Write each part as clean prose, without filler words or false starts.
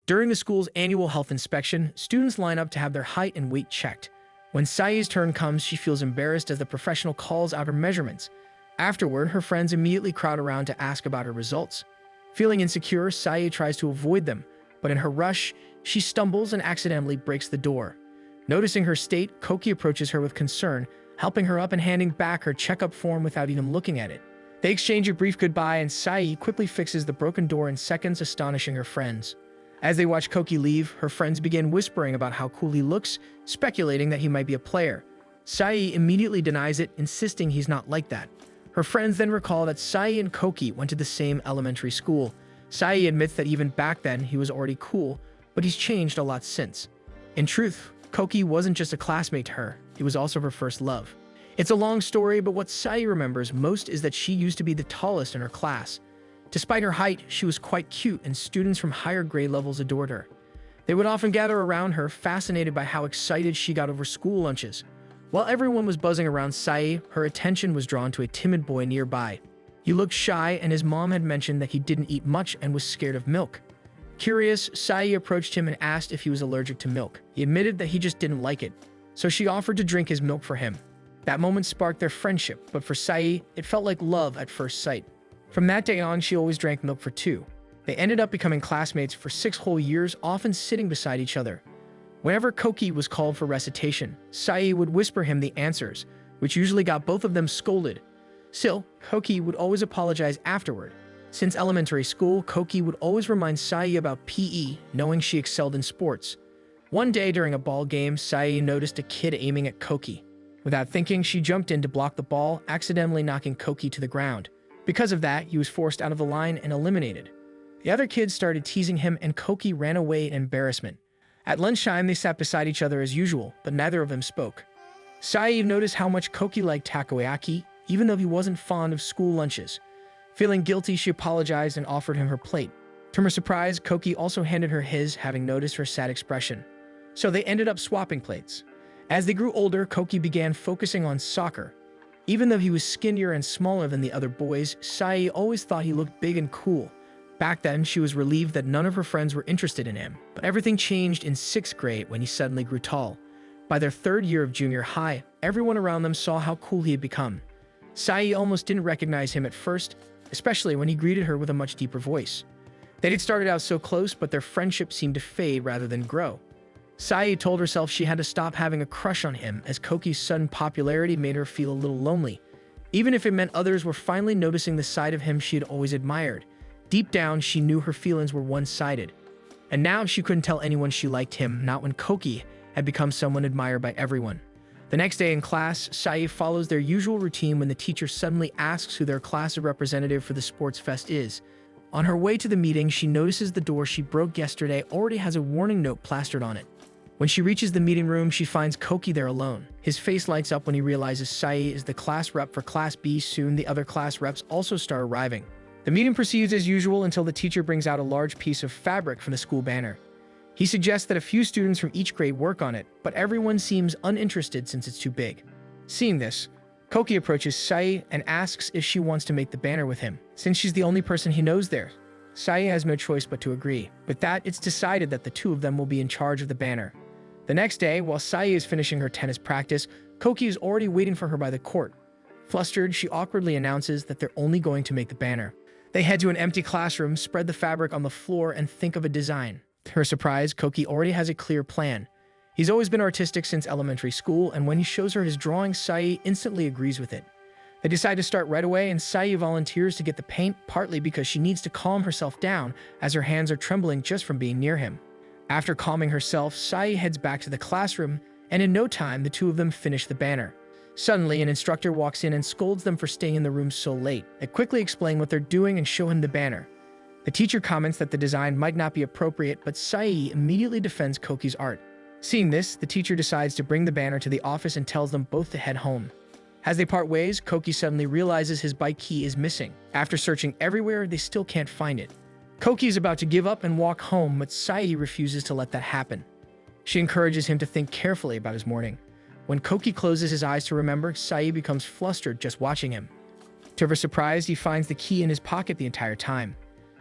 During the school's annual health inspection, students line up to have their height and weight checked. When Sai's turn comes, she feels embarrassed as the professional calls out her measurements. Afterward, her friends immediately crowd around to ask about her results. Feeling insecure, Sai tries to avoid them, but in her rush, she stumbles and accidentally breaks the door. Noticing her state, Koki approaches her with concern, helping her up and handing back her checkup form without even looking at it. They exchange a brief goodbye, and Sai quickly fixes the broken door in seconds, astonishing her friends. As they watch Koki leave, her friends begin whispering about how cool he looks, speculating that he might be a player. Sai immediately denies it, insisting he's not like that. Her friends then recall that Sai and Koki went to the same elementary school. Sai admits that even back then he was already cool, but he's changed a lot since. In truth, Koki wasn't just a classmate to her, he was also her first love. It's a long story, but what Sai remembers most is that she used to be the tallest in her class. Despite her height, she was quite cute, and students from higher grade levels adored her. They would often gather around her, fascinated by how excited she got over school lunches. While everyone was buzzing around Sai, her attention was drawn to a timid boy nearby. He looked shy, and his mom had mentioned that he didn't eat much and was scared of milk. Curious, Sai approached him and asked if he was allergic to milk. He admitted that he just didn't like it, so she offered to drink his milk for him. That moment sparked their friendship, but for Sai, it felt like love at first sight. From that day on, she always drank milk for two. They ended up becoming classmates for 6 whole years, often sitting beside each other. Whenever Koki was called for recitation, Sai would whisper him the answers, which usually got both of them scolded. Still, Koki would always apologize afterward. Since elementary school, Koki would always remind Sai about PE, knowing she excelled in sports. One day during a ball game, Sai noticed a kid aiming at Koki. Without thinking, she jumped in to block the ball, accidentally knocking Koki to the ground. Because of that, he was forced out of the line and eliminated. The other kids started teasing him, and Koki ran away in embarrassment. At lunchtime, they sat beside each other as usual, but neither of them spoke. Sai noticed how much Koki liked takoyaki, even though he wasn't fond of school lunches. Feeling guilty, she apologized and offered him her plate. To her surprise, Koki also handed her his, having noticed her sad expression. So they ended up swapping plates. As they grew older, Koki began focusing on soccer. Even though he was skinnier and smaller than the other boys, Sai always thought he looked big and cool. Back then, she was relieved that none of her friends were interested in him. But everything changed in 6th grade when he suddenly grew tall. By their 3rd year of junior high, everyone around them saw how cool he had become. Sai almost didn't recognize him at first, especially when he greeted her with a much deeper voice. They had started out so close, but their friendship seemed to fade rather than grow. Sai told herself she had to stop having a crush on him, as Koki's sudden popularity made her feel a little lonely. Even if it meant others were finally noticing the side of him she had always admired. Deep down, she knew her feelings were one-sided. And now she couldn't tell anyone she liked him, not when Koki had become someone admired by everyone. The next day in class, Sai follows their usual routine when the teacher suddenly asks who their class representative for the sports fest is. On her way to the meeting, she notices the door she broke yesterday already has a warning note plastered on it. When she reaches the meeting room, she finds Koki there alone. His face lights up when he realizes Sai is the class rep for Class B. Soon, the other class reps also start arriving. The meeting proceeds as usual until the teacher brings out a large piece of fabric from the school banner. He suggests that a few students from each grade work on it, but everyone seems uninterested since it's too big. Seeing this, Koki approaches Sai and asks if she wants to make the banner with him, since she's the only person he knows there. Sai has no choice but to agree. With that, it's decided that the two of them will be in charge of the banner. The next day, while Sai is finishing her tennis practice, Koki is already waiting for her by the court. Flustered, she awkwardly announces that they're only going to make the banner. They head to an empty classroom, spread the fabric on the floor, and think of a design. To her surprise, Koki already has a clear plan. He's always been artistic since elementary school, and when he shows her his drawing, Sai instantly agrees with it. They decide to start right away, and Sai volunteers to get the paint, partly because she needs to calm herself down as her hands are trembling just from being near him. After calming herself, Sai heads back to the classroom, and in no time, the two of them finish the banner. Suddenly, an instructor walks in and scolds them for staying in the room so late. They quickly explain what they're doing and show him the banner. The teacher comments that the design might not be appropriate, but Sai immediately defends Koki's art. Seeing this, the teacher decides to bring the banner to the office and tells them both to head home. As they part ways, Koki suddenly realizes his bike key is missing. After searching everywhere, they still can't find it. Koki is about to give up and walk home, but Sai refuses to let that happen. She encourages him to think carefully about his morning. When Koki closes his eyes to remember, Sai becomes flustered just watching him. To her surprise, he finds the key in his pocket the entire time.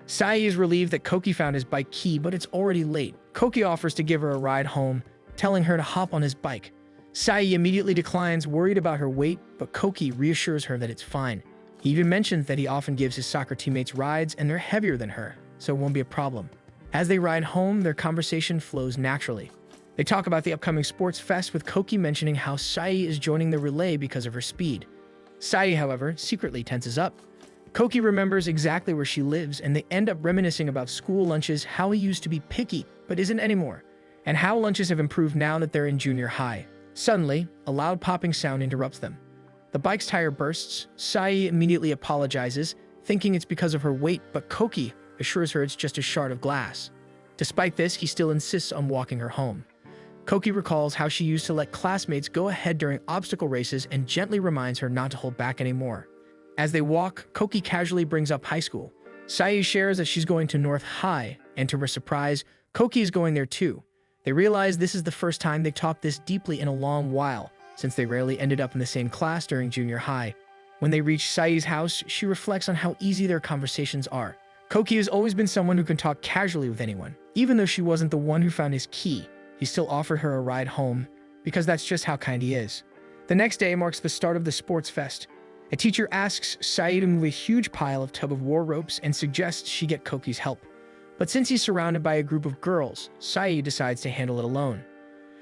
Sai is relieved that Koki found his bike key, but it's already late. Koki offers to give her a ride home, telling her to hop on his bike. Sai immediately declines, worried about her weight, but Koki reassures her that it's fine. He even mentions that he often gives his soccer teammates rides and they're heavier than her, so it won't be a problem. As they ride home, their conversation flows naturally. They talk about the upcoming sports fest, with Koki mentioning how Sai is joining the relay because of her speed. Sai, however, secretly tenses up. Koki remembers exactly where she lives, and they end up reminiscing about school lunches, how he used to be picky but isn't anymore, and how lunches have improved now that they're in junior high. Suddenly, a loud popping sound interrupts them. The bike's tire bursts. Sai immediately apologizes, thinking it's because of her weight, but Koki assures her it's just a shard of glass. Despite this, he still insists on walking her home. Koki recalls how she used to let classmates go ahead during obstacle races and gently reminds her not to hold back anymore. As they walk, Koki casually brings up high school. Sai shares that she's going to North High, and to her surprise, Koki is going there too. They realize this is the first time they've talked this deeply in a long while, since they rarely ended up in the same class during junior high. When they reach Sai's house, she reflects on how easy their conversations are. Koki has always been someone who can talk casually with anyone. Even though she wasn't the one who found his key, he still offered her a ride home, because that's just how kind he is. The next day marks the start of the sports fest. A teacher asks Sai to move a huge pile of tug-of-war ropes and suggests she get Koki's help. But since he's surrounded by a group of girls, Sai decides to handle it alone.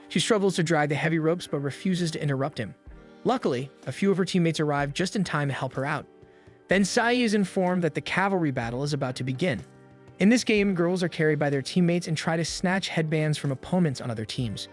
She struggles to drag the heavy ropes but refuses to interrupt him. Luckily, a few of her teammates arrive just in time to help her out. Then Sai is informed that the cavalry battle is about to begin. In this game, girls are carried by their teammates and try to snatch headbands from opponents on other teams.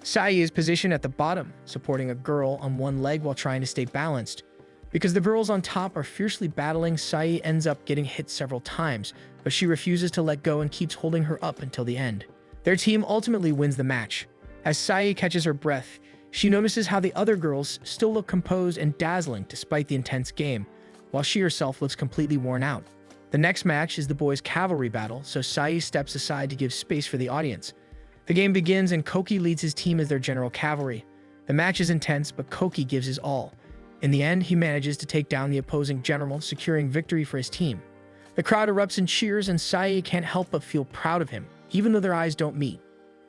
Sai is positioned at the bottom, supporting a girl on one leg while trying to stay balanced. Because the girls on top are fiercely battling, Sai ends up getting hit several times, but she refuses to let go and keeps holding her up until the end. Their team ultimately wins the match. As Sai catches her breath, she notices how the other girls still look composed and dazzling despite the intense game, while she herself looks completely worn out. The next match is the boys' cavalry battle, so Sai steps aside to give space for the audience. The game begins and Koki leads his team as their general cavalry. The match is intense, but Koki gives his all. In the end, he manages to take down the opposing general, securing victory for his team. The crowd erupts in cheers and Sai can't help but feel proud of him, even though their eyes don't meet.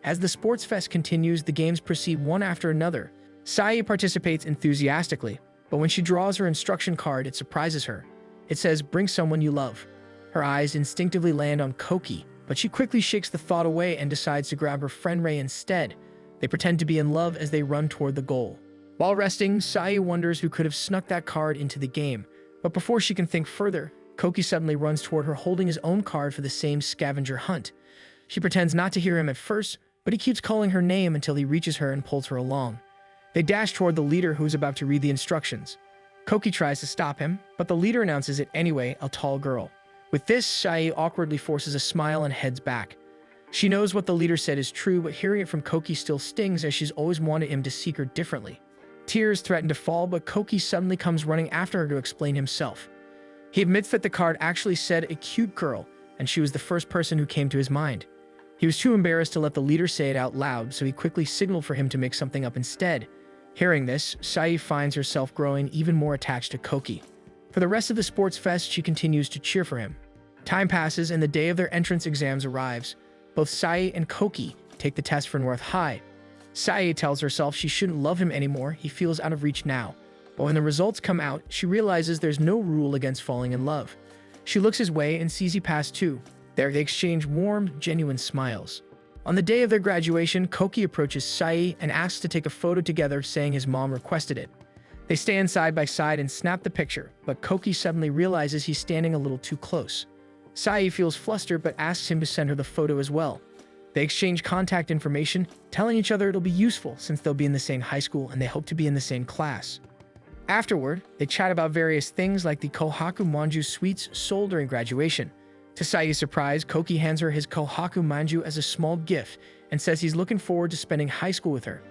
As the sports fest continues, the games proceed one after another. Sai participates enthusiastically, but when she draws her instruction card, it surprises her. It says, "Bring someone you love." Her eyes instinctively land on Koki, but she quickly shakes the thought away and decides to grab her friend Ray instead. They pretend to be in love as they run toward the goal. While resting, Sai wonders who could have snuck that card into the game, but before she can think further, Koki suddenly runs toward her holding his own card for the same scavenger hunt. She pretends not to hear him at first, but he keeps calling her name until he reaches her and pulls her along. They dash toward the leader who is about to read the instructions. Koki tries to stop him, but the leader announces it anyway, a tall girl. With this, Sai awkwardly forces a smile and heads back. She knows what the leader said is true, but hearing it from Koki still stings as she's always wanted him to seek her differently. Tears threaten to fall, but Koki suddenly comes running after her to explain himself. He admits that the card actually said a cute girl, and she was the first person who came to his mind. He was too embarrassed to let the leader say it out loud, so he quickly signaled for him to make something up instead. Hearing this, Sai finds herself growing even more attached to Koki. For the rest of the sports fest, she continues to cheer for him. Time passes and the day of their entrance exams arrives. Both Sai and Koki take the test for North High. Sai tells herself she shouldn't love him anymore, he feels out of reach now. But when the results come out, she realizes there's no rule against falling in love. She looks his way and sees he passed too. There they exchange warm, genuine smiles. On the day of their graduation, Koki approaches Sai and asks to take a photo together, saying his mom requested it. They stand side by side and snap the picture, but Koki suddenly realizes he's standing a little too close. Sai feels flustered but asks him to send her the photo as well. They exchange contact information, telling each other it'll be useful since they'll be in the same high school and they hope to be in the same class. Afterward, they chat about various things like the Kohaku Manju sweets sold during graduation. To Sai's surprise, Koki hands her his Kohaku Manju as a small gift and says he's looking forward to spending high school with her.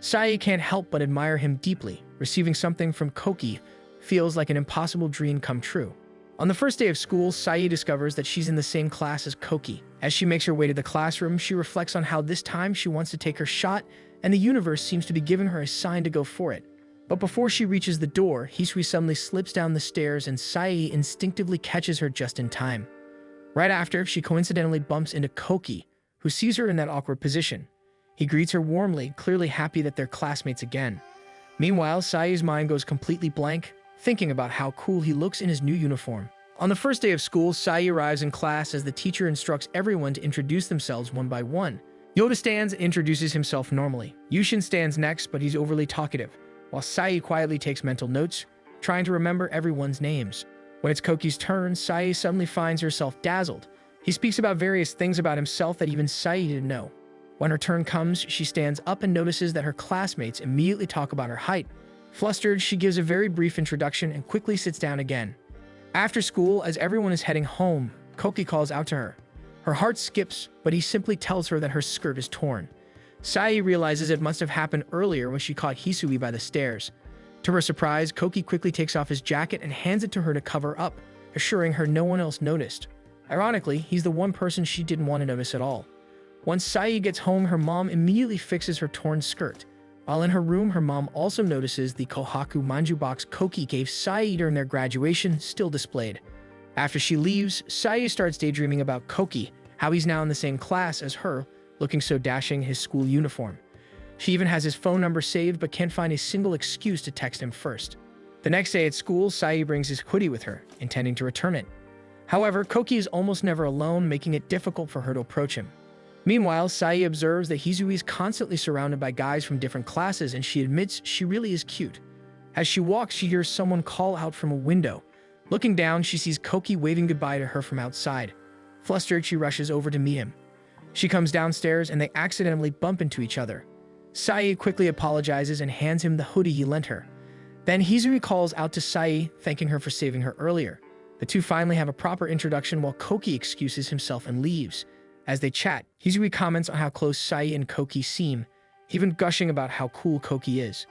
Sai can't help but admire him deeply. Receiving something from Koki feels like an impossible dream come true. On the first day of school, Sai discovers that she's in the same class as Koki. As she makes her way to the classroom, she reflects on how this time she wants to take her shot, and the universe seems to be giving her a sign to go for it. But before she reaches the door, Hisui suddenly slips down the stairs and Sai instinctively catches her just in time. Right after, she coincidentally bumps into Koki, who sees her in that awkward position. He greets her warmly, clearly happy that they're classmates again. Meanwhile, Sai's mind goes completely blank, thinking about how cool he looks in his new uniform. On the first day of school, Sai arrives in class as the teacher instructs everyone to introduce themselves one by one. Yoda stands and introduces himself normally. Yushin stands next, but he's overly talkative, while Sai quietly takes mental notes, trying to remember everyone's names. When it's Koki's turn, Sai suddenly finds herself dazzled. He speaks about various things about himself that even Sai didn't know. When her turn comes, she stands up and notices that her classmates immediately talk about her height. Flustered, she gives a very brief introduction and quickly sits down again. After school, as everyone is heading home, Koki calls out to her. Her heart skips, but he simply tells her that her skirt is torn. Sai realizes it must have happened earlier when she caught Hisui by the stairs. To her surprise, Koki quickly takes off his jacket and hands it to her to cover up, assuring her no one else noticed. Ironically, he's the one person she didn't want to notice at all. Once Sai gets home, her mom immediately fixes her torn skirt. While in her room, her mom also notices the Kohaku Manju box Koki gave Sai during their graduation still displayed. After she leaves, Sai starts daydreaming about Koki, how he's now in the same class as her, looking so dashing in his school uniform. She even has his phone number saved but can't find a single excuse to text him first. The next day at school, Sai brings his hoodie with her, intending to return it. However, Koki is almost never alone, making it difficult for her to approach him. Meanwhile, Sai observes that Hisui is constantly surrounded by guys from different classes, and she admits she really is cute. As she walks, she hears someone call out from a window. Looking down, she sees Koki waving goodbye to her from outside. Flustered, she rushes over to meet him. She comes downstairs and they accidentally bump into each other. Sai quickly apologizes and hands him the hoodie he lent her. Then Hisui calls out to Sai, thanking her for saving her earlier. The two finally have a proper introduction while Koki excuses himself and leaves. As they chat, Hisui comments on how close Sai and Koki seem, even gushing about how cool Koki is.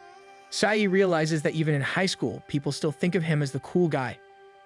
Sai realizes that even in high school, people still think of him as the cool guy.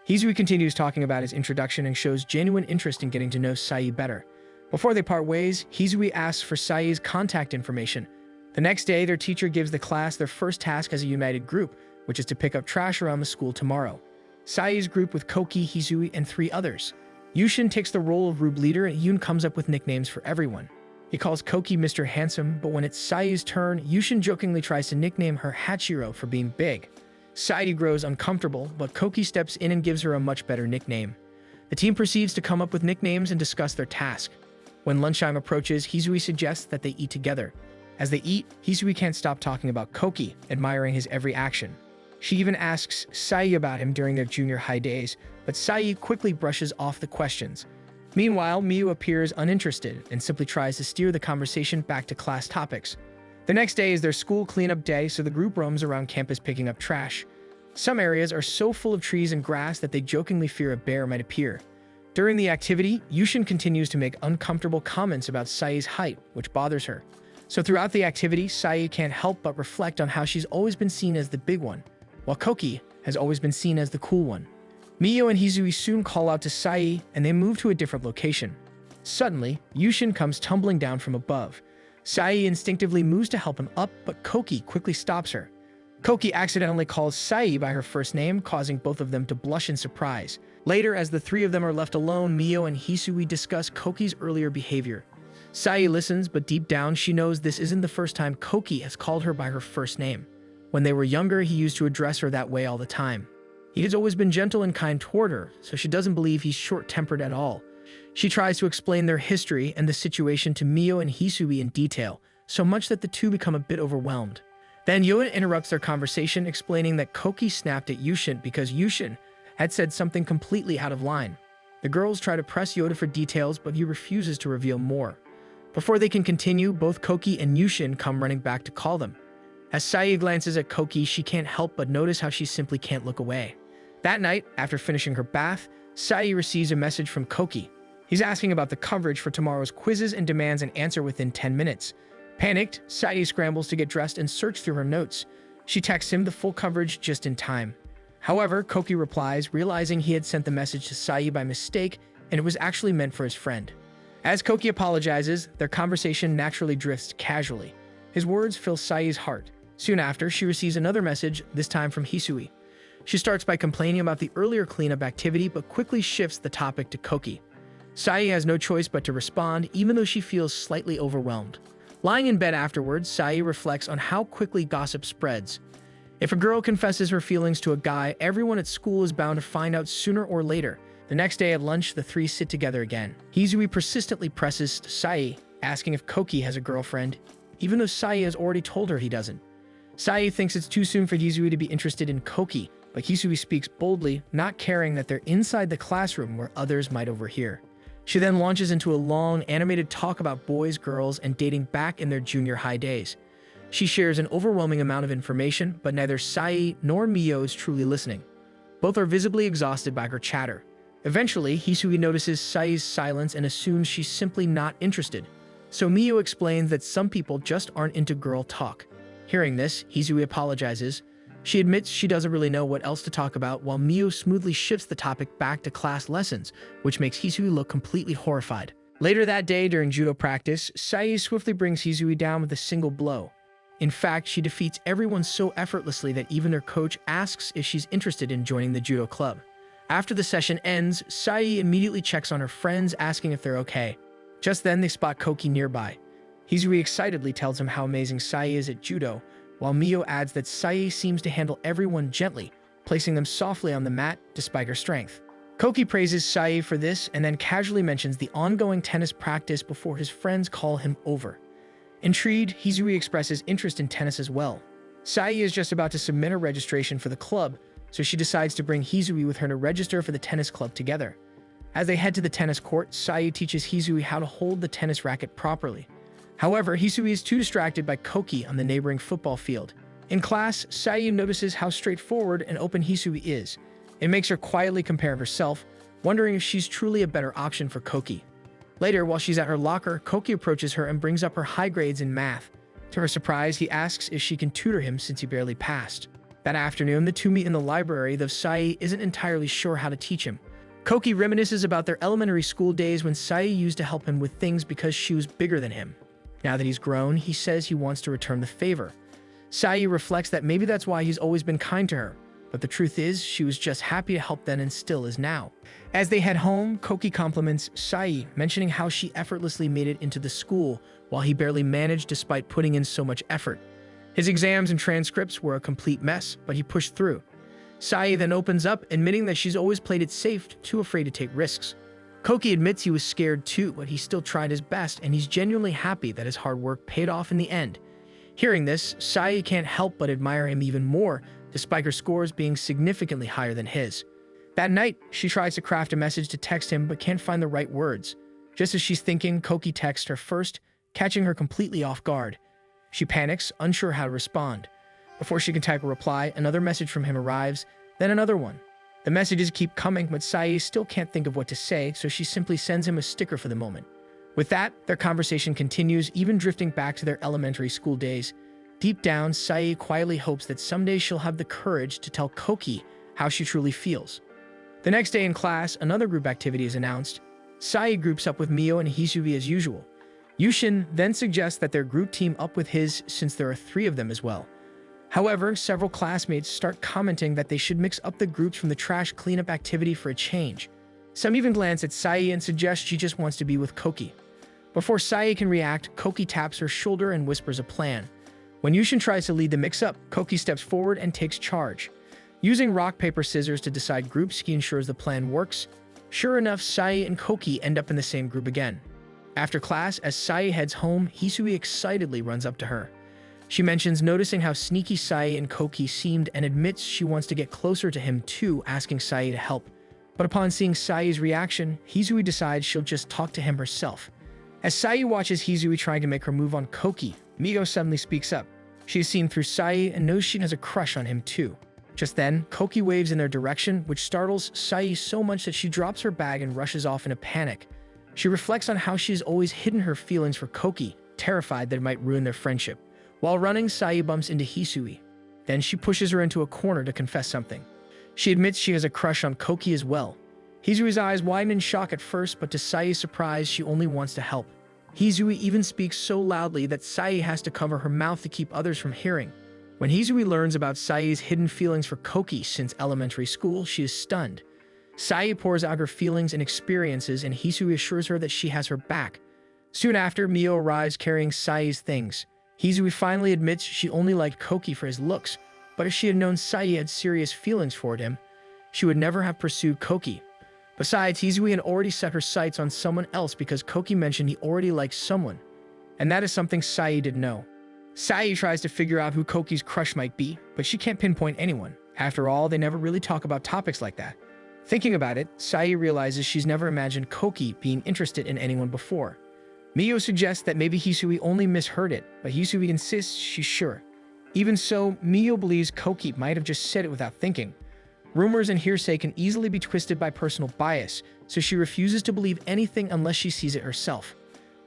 Hisui continues talking about his introduction and shows genuine interest in getting to know Sai better. Before they part ways, Hisui asks for Sai's contact information. The next day, their teacher gives the class their first task as a united group, which is to pick up trash around the school tomorrow. Sai's group with Koki, Hisui, and 3 others. Yushin takes the role of Rube leader and Yoon comes up with nicknames for everyone. He calls Koki Mr. Handsome, but when it's Sai's turn, Yushin jokingly tries to nickname her Hachiro for being big. Sai grows uncomfortable, but Koki steps in and gives her a much better nickname. The team proceeds to come up with nicknames and discuss their task. When lunchtime approaches, Hisui suggests that they eat together. As they eat, Hisui can't stop talking about Koki, admiring his every action. She even asks Sai about him during their junior high days, but Sai quickly brushes off the questions. Meanwhile, Miyu appears uninterested and simply tries to steer the conversation back to class topics. The next day is their school cleanup day, so the group roams around campus picking up trash. Some areas are so full of trees and grass that they jokingly fear a bear might appear. During the activity, Yushin continues to make uncomfortable comments about Sai's height, which bothers her. So throughout the activity, Sai can't help but reflect on how she's always been seen as the big one, while Koki has always been seen as the cool one. Miyu and Hisui soon call out to Sai, and they move to a different location. Suddenly, Yushin comes tumbling down from above. Sai instinctively moves to help him up, but Koki quickly stops her. Koki accidentally calls Sai by her first name, causing both of them to blush in surprise. Later, as the 3 of them are left alone, Miyu and Hisui discuss Koki's earlier behavior. Sai listens, but deep down she knows this isn't the first time Koki has called her by her first name. When they were younger, he used to address her that way all the time. He has always been gentle and kind toward her, so she doesn't believe he's short-tempered at all. She tries to explain their history and the situation to Miyu and Hisui in detail, so much that the two become a bit overwhelmed. Then Yoda interrupts their conversation, explaining that Koki snapped at Yushin because Yushin had said something completely out of line. The girls try to press Yoda for details, but he refuses to reveal more. Before they can continue, both Koki and Yushin come running back to call them. As Sai glances at Koki, she can't help but notice how she simply can't look away. That night, after finishing her bath, Sai receives a message from Koki. He's asking about the coverage for tomorrow's quizzes and demands an answer within 10 minutes. Panicked, Sai scrambles to get dressed and search through her notes. She texts him the full coverage just in time. However, Koki replies, realizing he had sent the message to Sai by mistake and it was actually meant for his friend. As Koki apologizes, their conversation naturally drifts casually. His words fill Sai's heart. Soon after, she receives another message, this time from Hisui. She starts by complaining about the earlier cleanup activity but quickly shifts the topic to Koki. Sai has no choice but to respond, even though she feels slightly overwhelmed. Lying in bed afterwards, Sai reflects on how quickly gossip spreads. If a girl confesses her feelings to a guy, everyone at school is bound to find out sooner or later. The next day at lunch, the three sit together again. Hizui persistently presses Sai, asking if Koki has a girlfriend, even though Sai has already told her he doesn't. Sai thinks it's too soon for Hizui to be interested in Koki, but Hizui speaks boldly, not caring that they're inside the classroom where others might overhear. She then launches into a long, animated talk about boys, girls, and dating back in their junior high days. She shares an overwhelming amount of information, but neither Sai nor Mio is truly listening. Both are visibly exhausted by her chatter. Eventually, Hisui notices Sai's silence and assumes she's simply not interested. So Mio explains that some people just aren't into girl talk. Hearing this, Hisui apologizes. She admits she doesn't really know what else to talk about, while Mio smoothly shifts the topic back to class lessons, which makes Hisui look completely horrified. Later that day during judo practice, Sai swiftly brings Hisui down with a single blow. In fact, she defeats everyone so effortlessly that even their coach asks if she's interested in joining the judo club. After the session ends, Sai immediately checks on her friends, asking if they're okay. Just then, they spot Koki nearby. Hizui excitedly tells him how amazing Sai is at judo, while Mio adds that Sai seems to handle everyone gently, placing them softly on the mat despite her strength. Koki praises Sai for this and then casually mentions the ongoing tennis practice before his friends call him over. Intrigued, Hizui expresses interest in tennis as well. Sai is just about to submit her registration for the club, so she decides to bring Hizui with her to register for the tennis club together. As they head to the tennis court, Sai teaches Hizui how to hold the tennis racket properly. However, Hizui is too distracted by Koki on the neighboring football field. In class, Sai notices how straightforward and open Hizui is. It makes her quietly compare herself, wondering if she's truly a better option for Koki. Later, while she's at her locker, Koki approaches her and brings up her high grades in math. To her surprise, he asks if she can tutor him since he barely passed. That afternoon, the two meet in the library, though Sai isn't entirely sure how to teach him. Koki reminisces about their elementary school days when Sai used to help him with things because she was bigger than him. Now that he's grown, he says he wants to return the favor. Sai reflects that maybe that's why he's always been kind to her, but the truth is, she was just happy to help then and still is now. As they head home, Koki compliments Sai, mentioning how she effortlessly made it into the school while he barely managed despite putting in so much effort. His exams and transcripts were a complete mess, but he pushed through. Sai then opens up, admitting that she's always played it safe, too afraid to take risks. Koki admits he was scared too, but he still tried his best, and he's genuinely happy that his hard work paid off in the end. Hearing this, Sai can't help but admire him even more, despite her scores being significantly higher than his. That night, she tries to craft a message to text him but can't find the right words. Just as she's thinking, Koki texts her first, catching her completely off guard. She panics, unsure how to respond. Before she can type a reply, another message from him arrives, then another one. The messages keep coming, but Sai still can't think of what to say, so she simply sends him a sticker for the moment. With that, their conversation continues, even drifting back to their elementary school days. Deep down, Sai quietly hopes that someday she'll have the courage to tell Koki how she truly feels. The next day in class, another group activity is announced. Sai groups up with Mio and Hizui as usual. Yushin then suggests that their group team up with his since there are 3 of them as well. However, several classmates start commenting that they should mix up the groups from the trash cleanup activity for a change. Some even glance at Sai and suggest she just wants to be with Koki. Before Sai can react, Koki taps her shoulder and whispers a plan. When Yushin tries to lead the mix-up, Koki steps forward and takes charge. Using rock, paper, scissors to decide groups, he ensures the plan works. Sure enough, Sai and Koki end up in the same group again. After class, as Sai heads home, Hisui excitedly runs up to her. She mentions noticing how sneaky Sai and Koki seemed and admits she wants to get closer to him too, asking Sai to help. But upon seeing Sai's reaction, Hisui decides she'll just talk to him herself. As Sai watches Hisui trying to make her move on Koki, Mio suddenly speaks up. She has seen through Sai and knows she has a crush on him too. Just then, Koki waves in their direction, which startles Sai so much that she drops her bag and rushes off in a panic. She reflects on how she's always hidden her feelings for Koki, terrified that it might ruin their friendship. While running, Sai bumps into Hisui. Then she pushes her into a corner to confess something. She admits she has a crush on Koki as well. Hisui's eyes widen in shock at first, but to Sai's surprise, she only wants to help. Hisui even speaks so loudly that Sai has to cover her mouth to keep others from hearing. When Hisui learns about Sai's hidden feelings for Koki since elementary school, she is stunned. Sai pours out her feelings and experiences, and Hisui assures her that she has her back. Soon after, Mio arrives carrying Sai's things. Hisui finally admits she only liked Koki for his looks, but if she had known Sai had serious feelings toward him, she would never have pursued Koki. Besides, Hisui had already set her sights on someone else because Koki mentioned he already liked someone, and that is something Sai didn't know. Sai tries to figure out who Koki's crush might be, but she can't pinpoint anyone. After all, they never really talk about topics like that. Thinking about it, Sai realizes she's never imagined Koki being interested in anyone before. Mio suggests that maybe Hisui only misheard it, but Hisui insists she's sure. Even so, Mio believes Koki might have just said it without thinking. Rumors and hearsay can easily be twisted by personal bias, so she refuses to believe anything unless she sees it herself.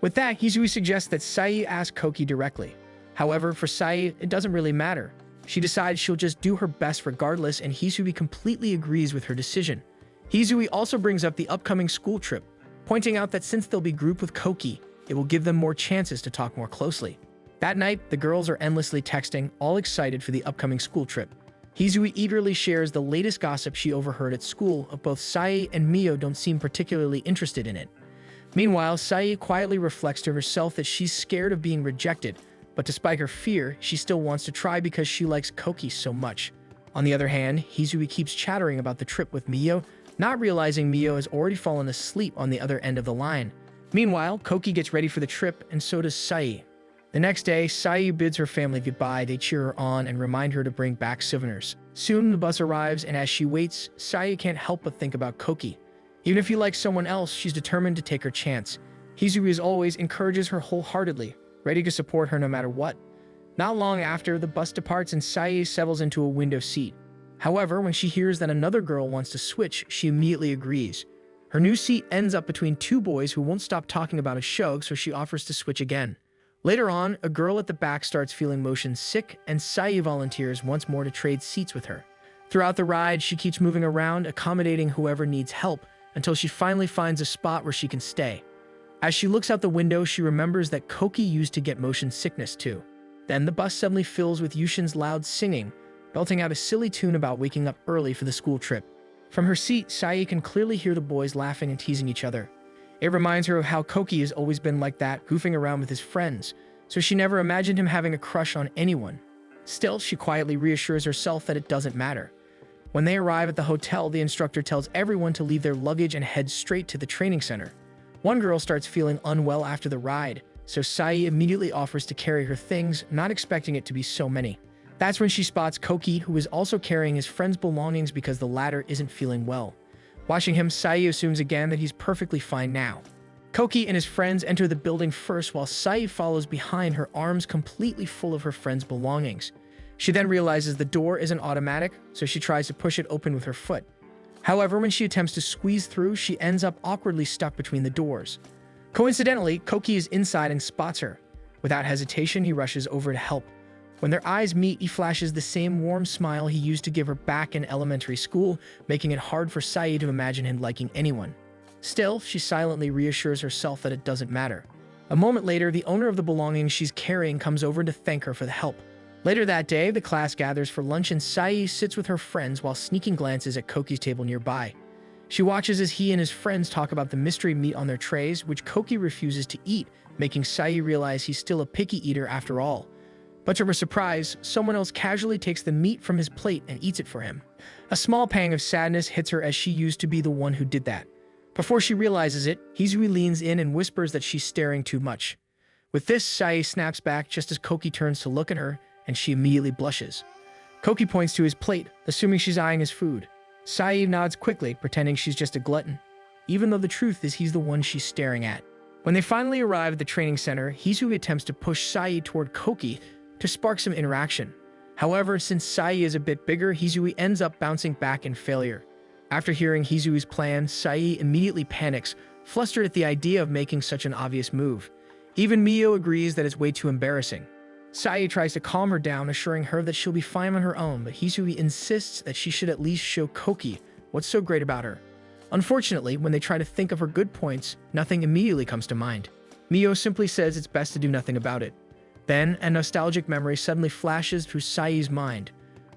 With that, Hisui suggests that Sai ask Koki directly. However, for Sai, it doesn't really matter. She decides she'll just do her best regardless, and Hisui completely agrees with her decision. Hisui also brings up the upcoming school trip, pointing out that since they'll be grouped with Koki, it will give them more chances to talk more closely. That night, the girls are endlessly texting, all excited for the upcoming school trip. Hisui eagerly shares the latest gossip she overheard at school of both Sai and Mio don't seem particularly interested in it. Meanwhile, Sai quietly reflects to herself that she's scared of being rejected, but despite her fear, she still wants to try because she likes Koki so much. On the other hand, Hisui keeps chattering about the trip with Mio, not realizing Mio has already fallen asleep on the other end of the line. Meanwhile, Koki gets ready for the trip, and so does Sai. The next day, Sai bids her family goodbye. They cheer her on and remind her to bring back souvenirs. Soon, the bus arrives, and as she waits, Sai can't help but think about Koki. Even if he likes someone else, she's determined to take her chance. Hisui, as always, encourages her wholeheartedly, ready to support her no matter what. Not long after, the bus departs and Sai settles into a window seat. However, when she hears that another girl wants to switch, she immediately agrees. Her new seat ends up between two boys who won't stop talking about a show, so she offers to switch again. Later on, a girl at the back starts feeling motion sick, and Sai volunteers once more to trade seats with her. Throughout the ride, she keeps moving around, accommodating whoever needs help, until she finally finds a spot where she can stay. As she looks out the window, she remembers that Koki used to get motion sickness too. Then the bus suddenly fills with Yushin's loud singing, belting out a silly tune about waking up early for the school trip. From her seat, Sai can clearly hear the boys laughing and teasing each other. It reminds her of how Koki has always been like that, goofing around with his friends, so she never imagined him having a crush on anyone. Still, she quietly reassures herself that it doesn't matter. When they arrive at the hotel, the instructor tells everyone to leave their luggage and head straight to the training center. One girl starts feeling unwell after the ride, so Sai immediately offers to carry her things, not expecting it to be so many. That's when she spots Koki, who is also carrying his friend's belongings because the latter isn't feeling well. Watching him, Sai assumes again that he's perfectly fine now. Koki and his friends enter the building first while Sai follows behind, her arms completely full of her friend's belongings. She then realizes the door isn't automatic, so she tries to push it open with her foot. However, when she attempts to squeeze through, she ends up awkwardly stuck between the doors. Coincidentally, Koki is inside and spots her. Without hesitation, he rushes over to help. When their eyes meet, he flashes the same warm smile he used to give her back in elementary school, making it hard for Sai to imagine him liking anyone. Still, she silently reassures herself that it doesn't matter. A moment later, the owner of the belongings she's carrying comes over to thank her for the help. Later that day, the class gathers for lunch and Sai sits with her friends while sneaking glances at Koki's table nearby. She watches as he and his friends talk about the mystery meat on their trays, which Koki refuses to eat, making Sai realize he's still a picky eater after all. But to her surprise, someone else casually takes the meat from his plate and eats it for him. A small pang of sadness hits her as she used to be the one who did that. Before she realizes it, Hisui leans in and whispers that she's staring too much. With this, Sai snaps back just as Koki turns to look at her, and she immediately blushes. Koki points to his plate, assuming she's eyeing his food. Sai nods quickly, pretending she's just a glutton, even though the truth is he's the one she's staring at. When they finally arrive at the training center, Hisui attempts to push Sai toward Koki to spark some interaction. However, since Sai is a bit bigger, Hisui ends up bouncing back in failure. After hearing Hisui's plan, Sai immediately panics, flustered at the idea of making such an obvious move. Even Mio agrees that it's way too embarrassing. Sai tries to calm her down, assuring her that she'll be fine on her own, but Hisui insists that she should at least show Koki what's so great about her. Unfortunately, when they try to think of her good points, nothing immediately comes to mind. Mio simply says it's best to do nothing about it. Then, a nostalgic memory suddenly flashes through Sai's mind.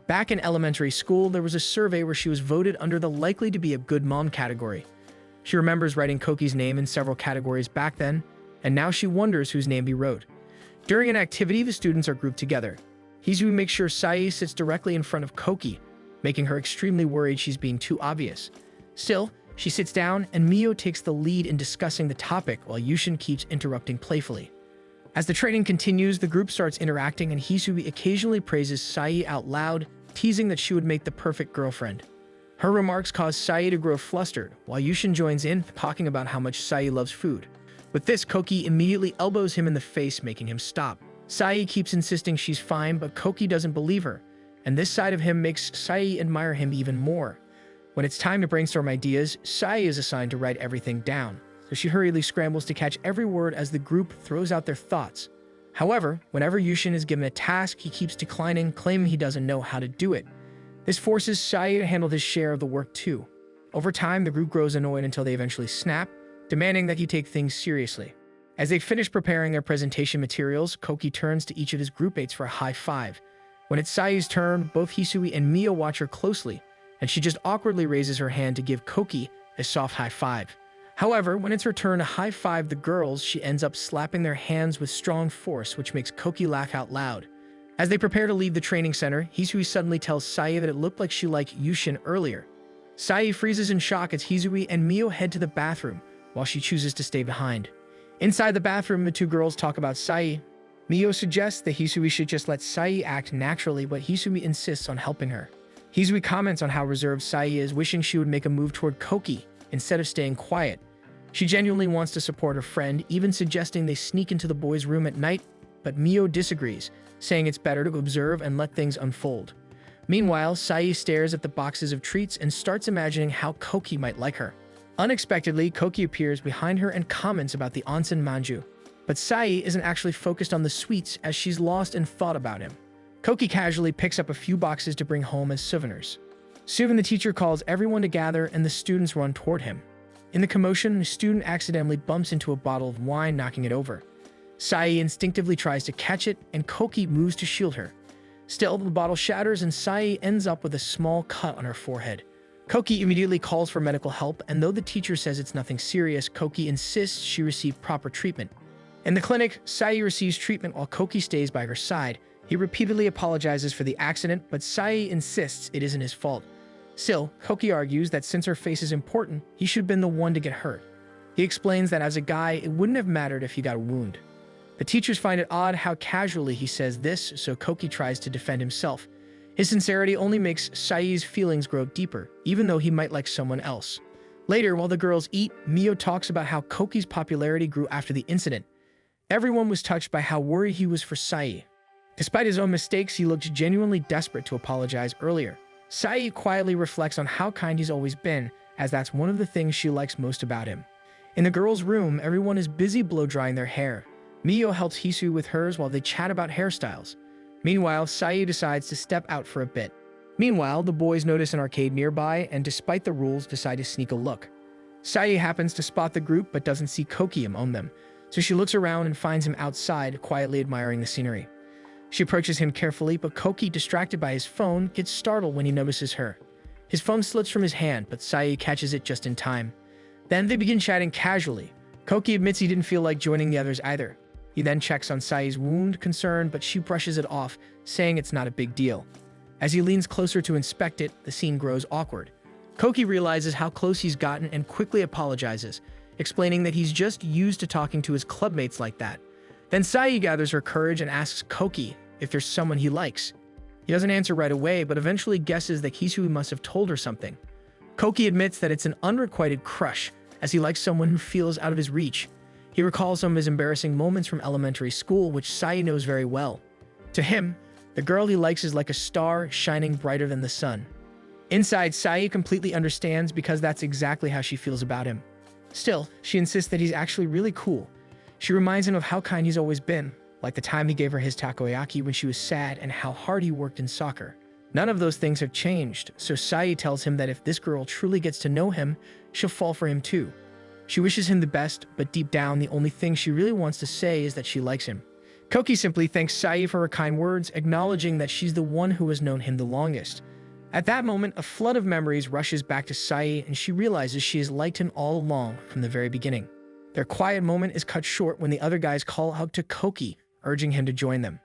Back in elementary school, there was a survey where she was voted under the likely to be a good mom category. She remembers writing Koki's name in several categories back then, and now she wonders whose name he wrote. During an activity, the students are grouped together. Hisui makes sure Sai sits directly in front of Koki, making her extremely worried she's being too obvious. Still, she sits down, and Mio takes the lead in discussing the topic while Yushin keeps interrupting playfully. As the training continues, the group starts interacting, and Hisui occasionally praises Sai out loud, teasing that she would make the perfect girlfriend. Her remarks cause Sai to grow flustered, while Yushin joins in, talking about how much Sai loves food. With this, Koki immediately elbows him in the face, making him stop. Sai keeps insisting she's fine, but Koki doesn't believe her, and this side of him makes Sai admire him even more. When it's time to brainstorm ideas, Sai is assigned to write everything down, so she hurriedly scrambles to catch every word as the group throws out their thoughts. However, whenever Yushin is given a task, he keeps declining, claiming he doesn't know how to do it. This forces Sai to handle his share of the work too. Over time, the group grows annoyed until they eventually snap, demanding that he take things seriously. As they finish preparing their presentation materials, Koki turns to each of his groupmates for a high five. When it's Sai's turn, both Hisui and Mio watch her closely, and she just awkwardly raises her hand to give Koki a soft high five. However, when it's her turn to high five the girls, she ends up slapping their hands with strong force, which makes Koki laugh out loud. As they prepare to leave the training center, Hisui suddenly tells Sai that it looked like she liked Yushin earlier. Sai freezes in shock as Hisui and Mio head to the bathroom, while she chooses to stay behind. Inside the bathroom, the two girls talk about Sai. Mio suggests that Hisui should just let Sai act naturally, but Hisui insists on helping her. Hisui comments on how reserved Sai is, wishing she would make a move toward Koki instead of staying quiet. She genuinely wants to support her friend, even suggesting they sneak into the boys' room at night, but Mio disagrees, saying it's better to observe and let things unfold. Meanwhile, Sai stares at the boxes of treats and starts imagining how Koki might like her. Unexpectedly, Koki appears behind her and comments about the onsen manju, but Sai isn't actually focused on the sweets as she's lost in thought about him. Koki casually picks up a few boxes to bring home as souvenirs. Soon the teacher calls everyone to gather and the students run toward him. In the commotion, a student accidentally bumps into a bottle of wine, knocking it over. Sai instinctively tries to catch it, and Koki moves to shield her. Still, the bottle shatters and Sai ends up with a small cut on her forehead. Koki immediately calls for medical help, and though the teacher says it's nothing serious, Koki insists she receive proper treatment. In the clinic, Sai receives treatment while Koki stays by her side. He repeatedly apologizes for the accident, but Sai insists it isn't his fault. Still, Koki argues that since her face is important, he should have been the one to get hurt. He explains that as a guy, it wouldn't have mattered if he got a wound. The teachers find it odd how casually he says this, so Koki tries to defend himself. His sincerity only makes Sai's feelings grow deeper, even though he might like someone else. Later, while the girls eat, Mio talks about how Koki's popularity grew after the incident. Everyone was touched by how worried he was for Sai. Despite his own mistakes, he looked genuinely desperate to apologize earlier. Sai quietly reflects on how kind he's always been, as that's one of the things she likes most about him. In the girls' room, everyone is busy blow-drying their hair. Mio helps Hisui with hers while they chat about hairstyles. Meanwhile, Sai decides to step out for a bit. Meanwhile, the boys notice an arcade nearby and, despite the rules, decide to sneak a look. Sai happens to spot the group but doesn't see Koki among them, so she looks around and finds him outside, quietly admiring the scenery. She approaches him carefully, but Koki, distracted by his phone, gets startled when he notices her. His phone slips from his hand, but Sai catches it just in time. Then they begin chatting casually. Koki admits he didn't feel like joining the others either. He then checks on Sai's wound, concerned, but she brushes it off, saying it's not a big deal. As he leans closer to inspect it, the scene grows awkward. Koki realizes how close he's gotten and quickly apologizes, explaining that he's just used to talking to his clubmates like that. Then Sai gathers her courage and asks Koki if there's someone he likes. He doesn't answer right away, but eventually guesses that Hisui must have told her something. Koki admits that it's an unrequited crush, as he likes someone who feels out of his reach. He recalls some of his embarrassing moments from elementary school, which Sai knows very well. To him, the girl he likes is like a star shining brighter than the sun. Inside, Sai completely understands because that's exactly how she feels about him. Still, she insists that he's actually really cool. She reminds him of how kind he's always been, like the time he gave her his takoyaki when she was sad and how hard he worked in soccer. None of those things have changed, so Sai tells him that if this girl truly gets to know him, she'll fall for him too. She wishes him the best, but deep down, the only thing she really wants to say is that she likes him. Koki simply thanks Sai for her kind words, acknowledging that she's the one who has known him the longest. At that moment, a flood of memories rushes back to Sai, and she realizes she has liked him all along from the very beginning. Their quiet moment is cut short when the other guys call out to Koki, urging him to join them.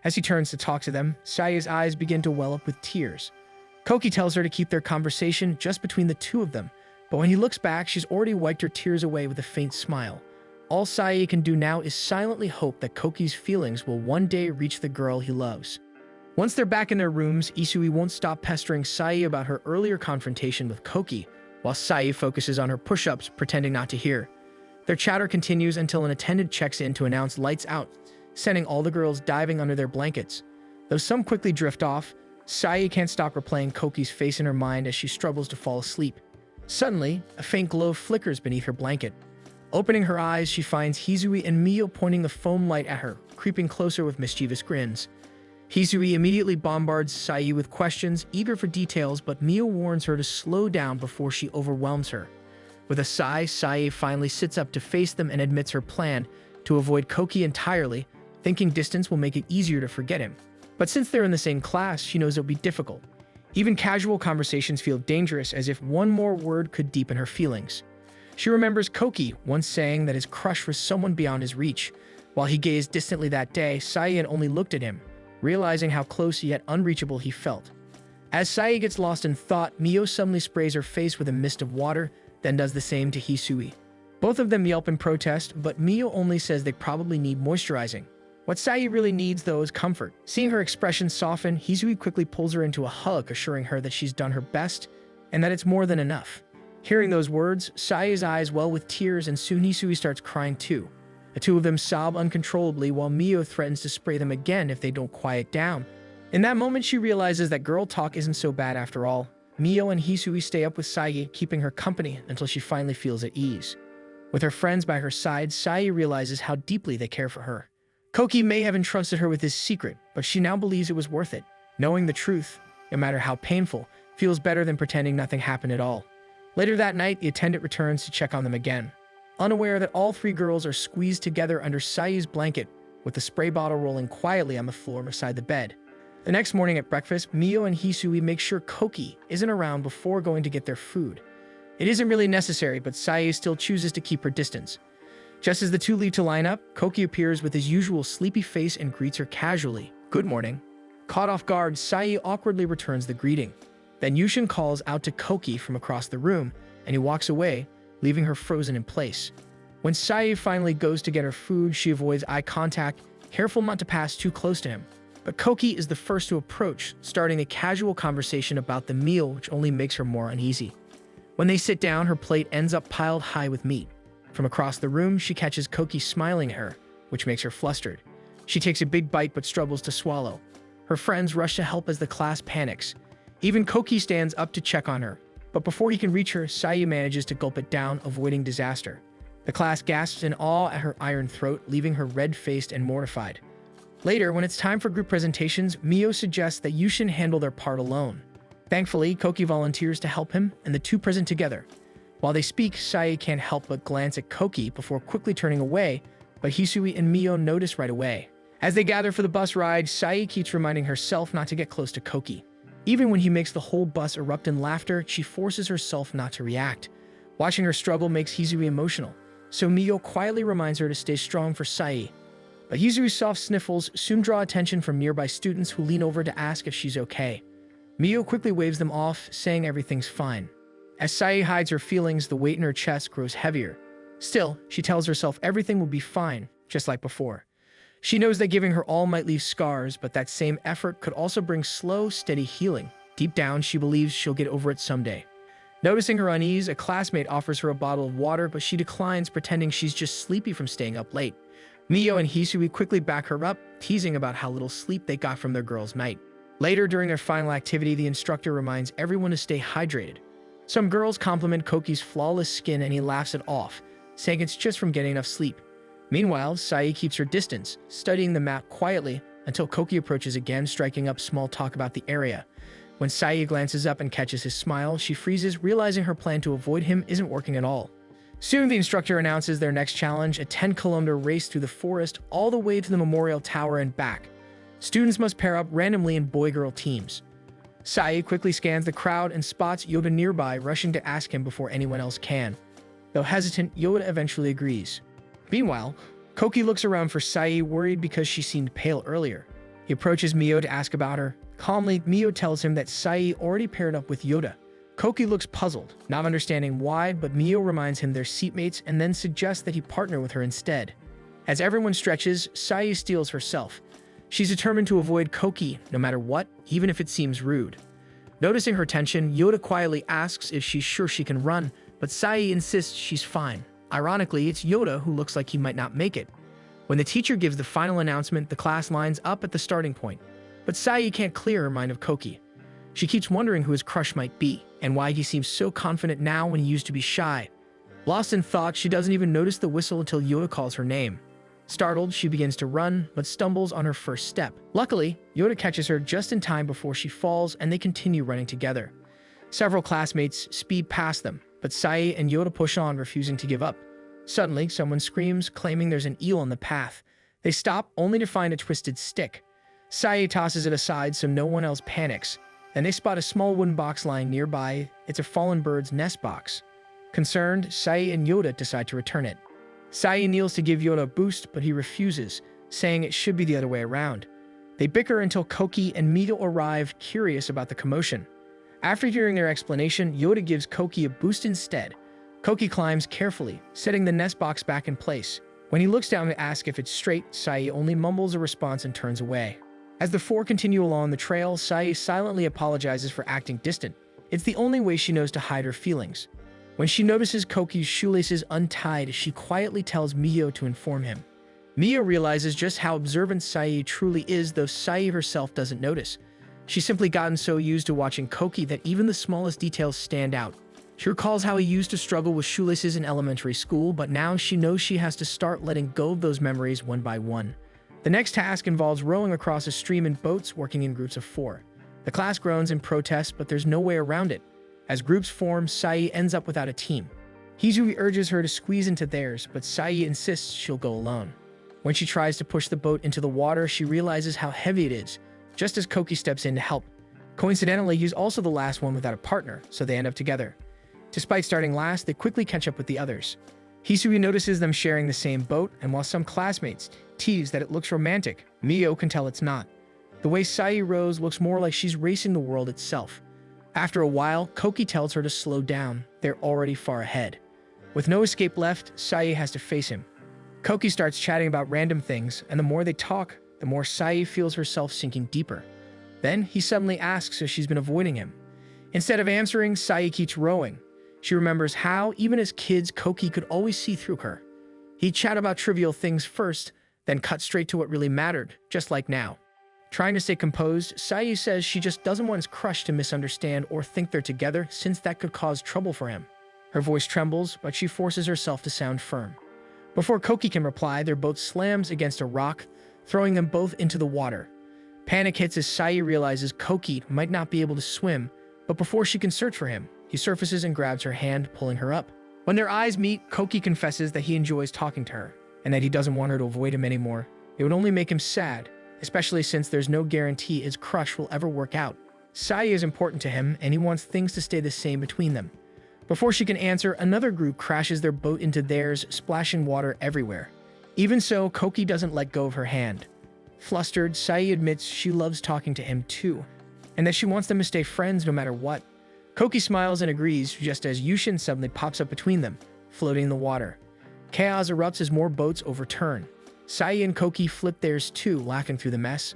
As he turns to talk to them, Sai's eyes begin to well up with tears. Koki tells her to keep their conversation just between the two of them, but when he looks back, she's already wiped her tears away with a faint smile. All Sai can do now is silently hope that Koki's feelings will one day reach the girl he loves. Once they're back in their rooms, Isui won't stop pestering Sai about her earlier confrontation with Koki, while Sai focuses on her push-ups, pretending not to hear. Their chatter continues until an attendant checks in to announce lights out, sending all the girls diving under their blankets. Though some quickly drift off, Sai can't stop replaying Koki's face in her mind as she struggles to fall asleep. Suddenly, a faint glow flickers beneath her blanket. Opening her eyes, she finds Hisui and Mio pointing the foam light at her, creeping closer with mischievous grins. Hisui immediately bombards Sai with questions, eager for details, but Mio warns her to slow down before she overwhelms her. With a sigh, Sai finally sits up to face them and admits her plan to avoid Koki entirely, thinking distance will make it easier to forget him. But since they're in the same class, she knows it'll be difficult. Even casual conversations feel dangerous, as if one more word could deepen her feelings. She remembers Koki once saying that his crush was someone beyond his reach. While he gazed distantly that day, Sai only looked at him, realizing how close yet unreachable he felt. As Sai gets lost in thought, Mio suddenly sprays her face with a mist of water, then does the same to Hisui. Both of them yelp in protest, but Mio only says they probably need moisturizing. What Sai really needs, though, is comfort. Seeing her expression soften, Hisui quickly pulls her into a hug, assuring her that she's done her best and that it's more than enough. Hearing those words, Sai's eyes well with tears, and soon Hisui starts crying too. The two of them sob uncontrollably while Mio threatens to spray them again if they don't quiet down. In that moment, she realizes that girl talk isn't so bad after all. Mio and Hisui stay up with Sai, keeping her company until she finally feels at ease. With her friends by her side, Sai realizes how deeply they care for her. Koki may have entrusted her with his secret, but she now believes it was worth it. Knowing the truth, no matter how painful, feels better than pretending nothing happened at all. Later that night, the attendant returns to check on them again. Unaware that all three girls are squeezed together under Sai's blanket, with the spray bottle rolling quietly on the floor beside the bed. The next morning at breakfast, Mio and Hisui make sure Koki isn't around before going to get their food. It isn't really necessary, but Sai still chooses to keep her distance. Just as the two leave to line up, Koki appears with his usual sleepy face and greets her casually. "Good morning." Caught off guard, Sai awkwardly returns the greeting. Then Yushin calls out to Koki from across the room, and he walks away, leaving her frozen in place. When Sai finally goes to get her food, she avoids eye contact, careful not to pass too close to him. But Koki is the first to approach, starting a casual conversation about the meal, which only makes her more uneasy. When they sit down, her plate ends up piled high with meat. From across the room, she catches Koki smiling at her, which makes her flustered. She takes a big bite but struggles to swallow. Her friends rush to help as the class panics. Even Koki stands up to check on her, but before he can reach her, Sai manages to gulp it down, avoiding disaster. The class gasps in awe at her iron throat, leaving her red-faced and mortified. Later, when it's time for group presentations, Mio suggests that Yushin handle their part alone. Thankfully, Koki volunteers to help him, and the two present together. While they speak, Sai can't help but glance at Koki before quickly turning away, but Hisui and Mio notice right away. As they gather for the bus ride, Sai keeps reminding herself not to get close to Koki. Even when he makes the whole bus erupt in laughter, she forces herself not to react. Watching her struggle makes Hisui emotional, so Mio quietly reminds her to stay strong for Sai. But Hisui's soft sniffles soon draw attention from nearby students who lean over to ask if she's okay. Mio quickly waves them off, saying everything's fine. As Sai hides her feelings, the weight in her chest grows heavier. Still, she tells herself everything will be fine, just like before. She knows that giving her all might leave scars, but that same effort could also bring slow, steady healing. Deep down, she believes she'll get over it someday. Noticing her unease, a classmate offers her a bottle of water, but she declines, pretending she's just sleepy from staying up late. Mio and Hisui quickly back her up, teasing about how little sleep they got from their girls' night. Later, during their final activity, the instructor reminds everyone to stay hydrated. Some girls compliment Koki's flawless skin, and he laughs it off, saying it's just from getting enough sleep. Meanwhile, Sai keeps her distance, studying the map quietly until Koki approaches again, striking up small talk about the area. When Sai glances up and catches his smile, she freezes, realizing her plan to avoid him isn't working at all. Soon, the instructor announces their next challenge, a 10-kilometer race through the forest all the way to the memorial tower and back. Students must pair up randomly in boy-girl teams. Sai quickly scans the crowd and spots Yoda nearby, rushing to ask him before anyone else can. Though hesitant, Yoda eventually agrees. Meanwhile, Koki looks around for Sai, worried because she seemed pale earlier. He approaches Mio to ask about her. Calmly, Mio tells him that Sai already paired up with Yoda. Koki looks puzzled, not understanding why, but Mio reminds him they're seatmates and then suggests that he partner with her instead. As everyone stretches, Sai steals herself. She's determined to avoid Koki no matter what, even if it seems rude. Noticing her tension, Yoda quietly asks if she's sure she can run, but Sai insists she's fine. Ironically, it's Yoda who looks like he might not make it. When the teacher gives the final announcement, the class lines up at the starting point. But Sai can't clear her mind of Koki. She keeps wondering who his crush might be, and why he seems so confident now when he used to be shy. Lost in thought, she doesn't even notice the whistle until Yoda calls her name. Startled, she begins to run, but stumbles on her first step. Luckily, Yoda catches her just in time before she falls, and they continue running together. Several classmates speed past them, but Sai and Yoda push on, refusing to give up. Suddenly, someone screams, claiming there's an eel on the path. They stop, only to find a twisted stick. Sai tosses it aside so no one else panics. Then they spot a small wooden box lying nearby. It's a fallen bird's nest box. Concerned, Sai and Yoda decide to return it. Sai kneels to give Yoda a boost, but he refuses, saying it should be the other way around. They bicker until Koki and Mio arrive, curious about the commotion. After hearing their explanation, Yoda gives Koki a boost instead. Koki climbs carefully, setting the nest box back in place. When he looks down to ask if it's straight, Sai only mumbles a response and turns away. As the four continue along the trail, Sai silently apologizes for acting distant. It's the only way she knows to hide her feelings. When she notices Koki's shoelaces untied, she quietly tells Mio to inform him. Mio realizes just how observant Sai truly is, though Sai herself doesn't notice. She's simply gotten so used to watching Koki that even the smallest details stand out. She recalls how he used to struggle with shoelaces in elementary school, but now she knows she has to start letting go of those memories one by one. The next task involves rowing across a stream in boats, working in groups of 4. The class groans in protest, but there's no way around it. As groups form, Sai ends up without a team. Hizui urges her to squeeze into theirs, but Sai insists she'll go alone. When she tries to push the boat into the water, she realizes how heavy it is, just as Koki steps in to help. Coincidentally, he's also the last one without a partner, so they end up together. Despite starting last, they quickly catch up with the others. Hizui notices them sharing the same boat, and while some classmates tease that it looks romantic, Mio can tell it's not. The way Sai rows looks more like she's racing the world itself. After a while, Koki tells her to slow down. They're already far ahead. With no escape left, Sai has to face him. Koki starts chatting about random things, and the more they talk, the more Sai feels herself sinking deeper. Then, he suddenly asks if she's been avoiding him. Instead of answering, Sai keeps rowing. She remembers how, even as kids, Koki could always see through her. He'd chat about trivial things first, then cut straight to what really mattered, just like now. Trying to stay composed, Sai says she just doesn't want his crush to misunderstand or think they're together, since that could cause trouble for him. Her voice trembles, but she forces herself to sound firm. Before Koki can reply, their boat slams against a rock, throwing them both into the water. Panic hits as Sai realizes Koki might not be able to swim, but before she can search for him, he surfaces and grabs her hand, pulling her up. When their eyes meet, Koki confesses that he enjoys talking to her, and that he doesn't want her to avoid him anymore. It would only make him sad, especially since there's no guarantee his crush will ever work out. Sai is important to him, and he wants things to stay the same between them. Before she can answer, another group crashes their boat into theirs, splashing water everywhere. Even so, Koki doesn't let go of her hand. Flustered, Sai admits she loves talking to him too, and that she wants them to stay friends no matter what. Koki smiles and agrees, just as Yushin suddenly pops up between them, floating in the water. Chaos erupts as more boats overturn. Sai and Koki flip theirs too, laughing through the mess.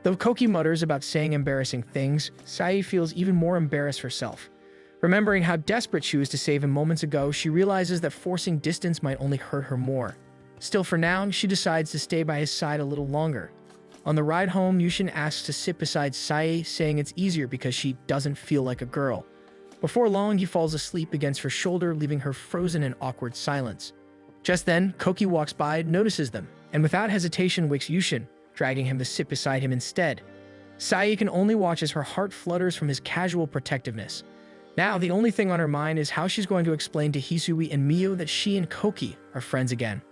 Though Koki mutters about saying embarrassing things, Sai feels even more embarrassed herself. Remembering how desperate she was to save him moments ago, she realizes that forcing distance might only hurt her more. Still, for now, she decides to stay by his side a little longer. On the ride home, Yushin asks to sit beside Sai, saying it's easier because she doesn't feel like a girl. Before long, he falls asleep against her shoulder, leaving her frozen in awkward silence. Just then, Koki walks by, notices them, and without hesitation wakes Yushin, dragging him to sit beside him instead. Sai can only watch as her heart flutters from his casual protectiveness. Now, the only thing on her mind is how she's going to explain to Hisui and Mio that she and Koki are friends again.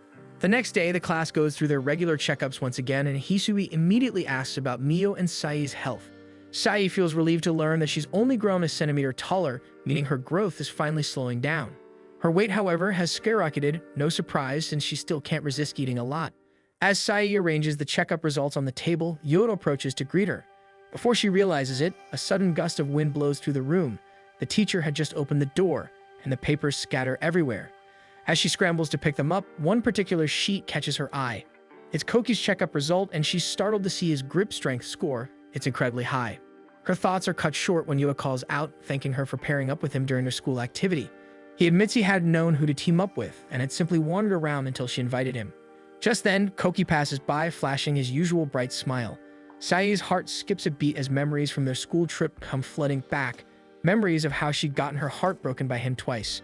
The next day, the class goes through their regular checkups once again, and Hisui immediately asks about Mio and Sai's health. Sai feels relieved to learn that she's only grown a centimeter taller, meaning her growth is finally slowing down. Her weight, however, has skyrocketed, no surprise since she still can't resist eating a lot. As Sai arranges the checkup results on the table, Yoda approaches to greet her. Before she realizes it, a sudden gust of wind blows through the room. The teacher had just opened the door, and the papers scatter everywhere. As she scrambles to pick them up, one particular sheet catches her eye. It's Koki's checkup result, and she's startled to see his grip strength score. It's incredibly high. Her thoughts are cut short when Yoda calls out, thanking her for pairing up with him during their school activity. He admits he hadn't known who to team up with, and had simply wandered around until she invited him. Just then, Koki passes by, flashing his usual bright smile. Sai's heart skips a beat as memories from their school trip come flooding back, memories of how she'd gotten her heart broken by him twice.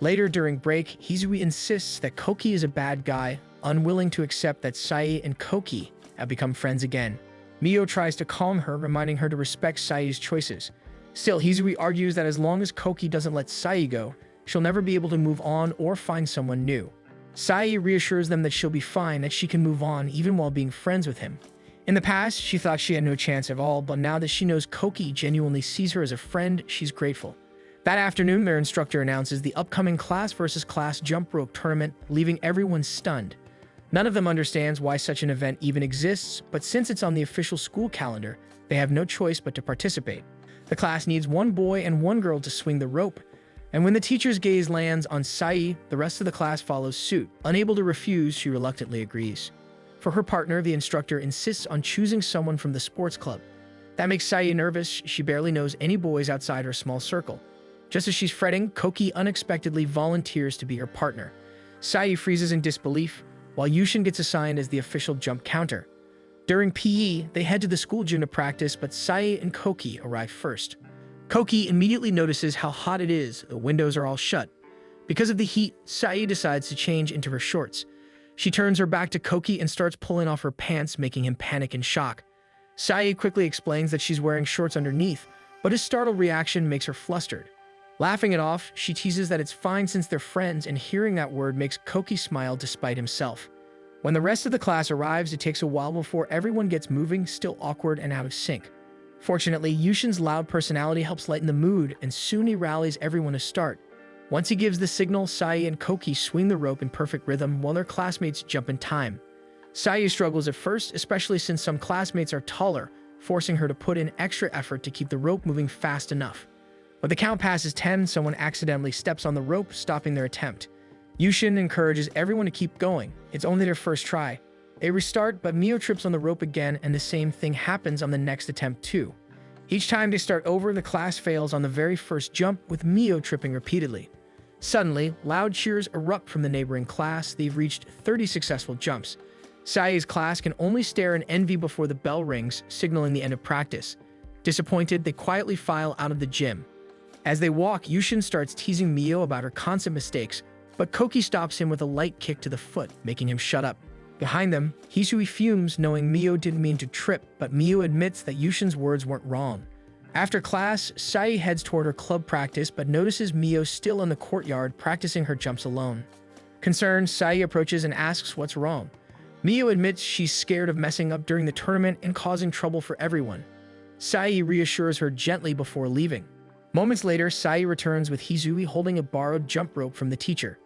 Later, during break, Hisui insists that Koki is a bad guy, unwilling to accept that Sai and Koki have become friends again. Mio tries to calm her, reminding her to respect Sai's choices. Still, Hisui argues that as long as Koki doesn't let Sai go, she'll never be able to move on or find someone new. Sai reassures them that she'll be fine, that she can move on even while being friends with him. In the past, she thought she had no chance at all, but now that she knows Koki genuinely sees her as a friend, she's grateful. That afternoon, their instructor announces the upcoming class versus class jump rope tournament, leaving everyone stunned. None of them understands why such an event even exists, but since it's on the official school calendar, they have no choice but to participate. The class needs one boy and one girl to swing the rope, and when the teacher's gaze lands on Sai, the rest of the class follows suit. Unable to refuse, she reluctantly agrees. For her partner, the instructor insists on choosing someone from the sports club. That makes Sai nervous. She barely knows any boys outside her small circle. Just as she's fretting, Koki unexpectedly volunteers to be her partner. Sai freezes in disbelief, while Yushin gets assigned as the official jump counter. During PE, they head to the school gym to practice, but Sai and Koki arrive first. Koki immediately notices how hot it is. The windows are all shut. Because of the heat, Sai decides to change into her shorts. She turns her back to Koki and starts pulling off her pants, making him panic in shock. Sai quickly explains that she's wearing shorts underneath, but his startled reaction makes her flustered. Laughing it off, she teases that it's fine since they're friends, and hearing that word makes Koki smile despite himself. When the rest of the class arrives, it takes a while before everyone gets moving, still awkward and out of sync. Fortunately, Yushin's loud personality helps lighten the mood, and soon he rallies everyone to start. Once he gives the signal, Sai and Koki swing the rope in perfect rhythm while their classmates jump in time. Sai struggles at first, especially since some classmates are taller, forcing her to put in extra effort to keep the rope moving fast enough. When the count passes 10, someone accidentally steps on the rope, stopping their attempt. Yushin encourages everyone to keep going. It's only their first try. They restart, but Mio trips on the rope again, and the same thing happens on the next attempt too. Each time they start over, the class fails on the very first jump, with Mio tripping repeatedly. Suddenly, loud cheers erupt from the neighboring class. They've reached 30 successful jumps. Sai's class can only stare in envy before the bell rings, signaling the end of practice. Disappointed, they quietly file out of the gym. As they walk, Yushin starts teasing Mio about her constant mistakes, but Koki stops him with a light kick to the foot, making him shut up. Behind them, Hisui fumes, knowing Mio didn't mean to trip, but Mio admits that Yushin's words weren't wrong. After class, Sai heads toward her club practice, but notices Mio still in the courtyard practicing her jumps alone. Concerned, Sai approaches and asks what's wrong. Mio admits she's scared of messing up during the tournament and causing trouble for everyone. Sai reassures her gently before leaving. Moments later, Sai returns with Hisui holding a borrowed jump rope from the teacher.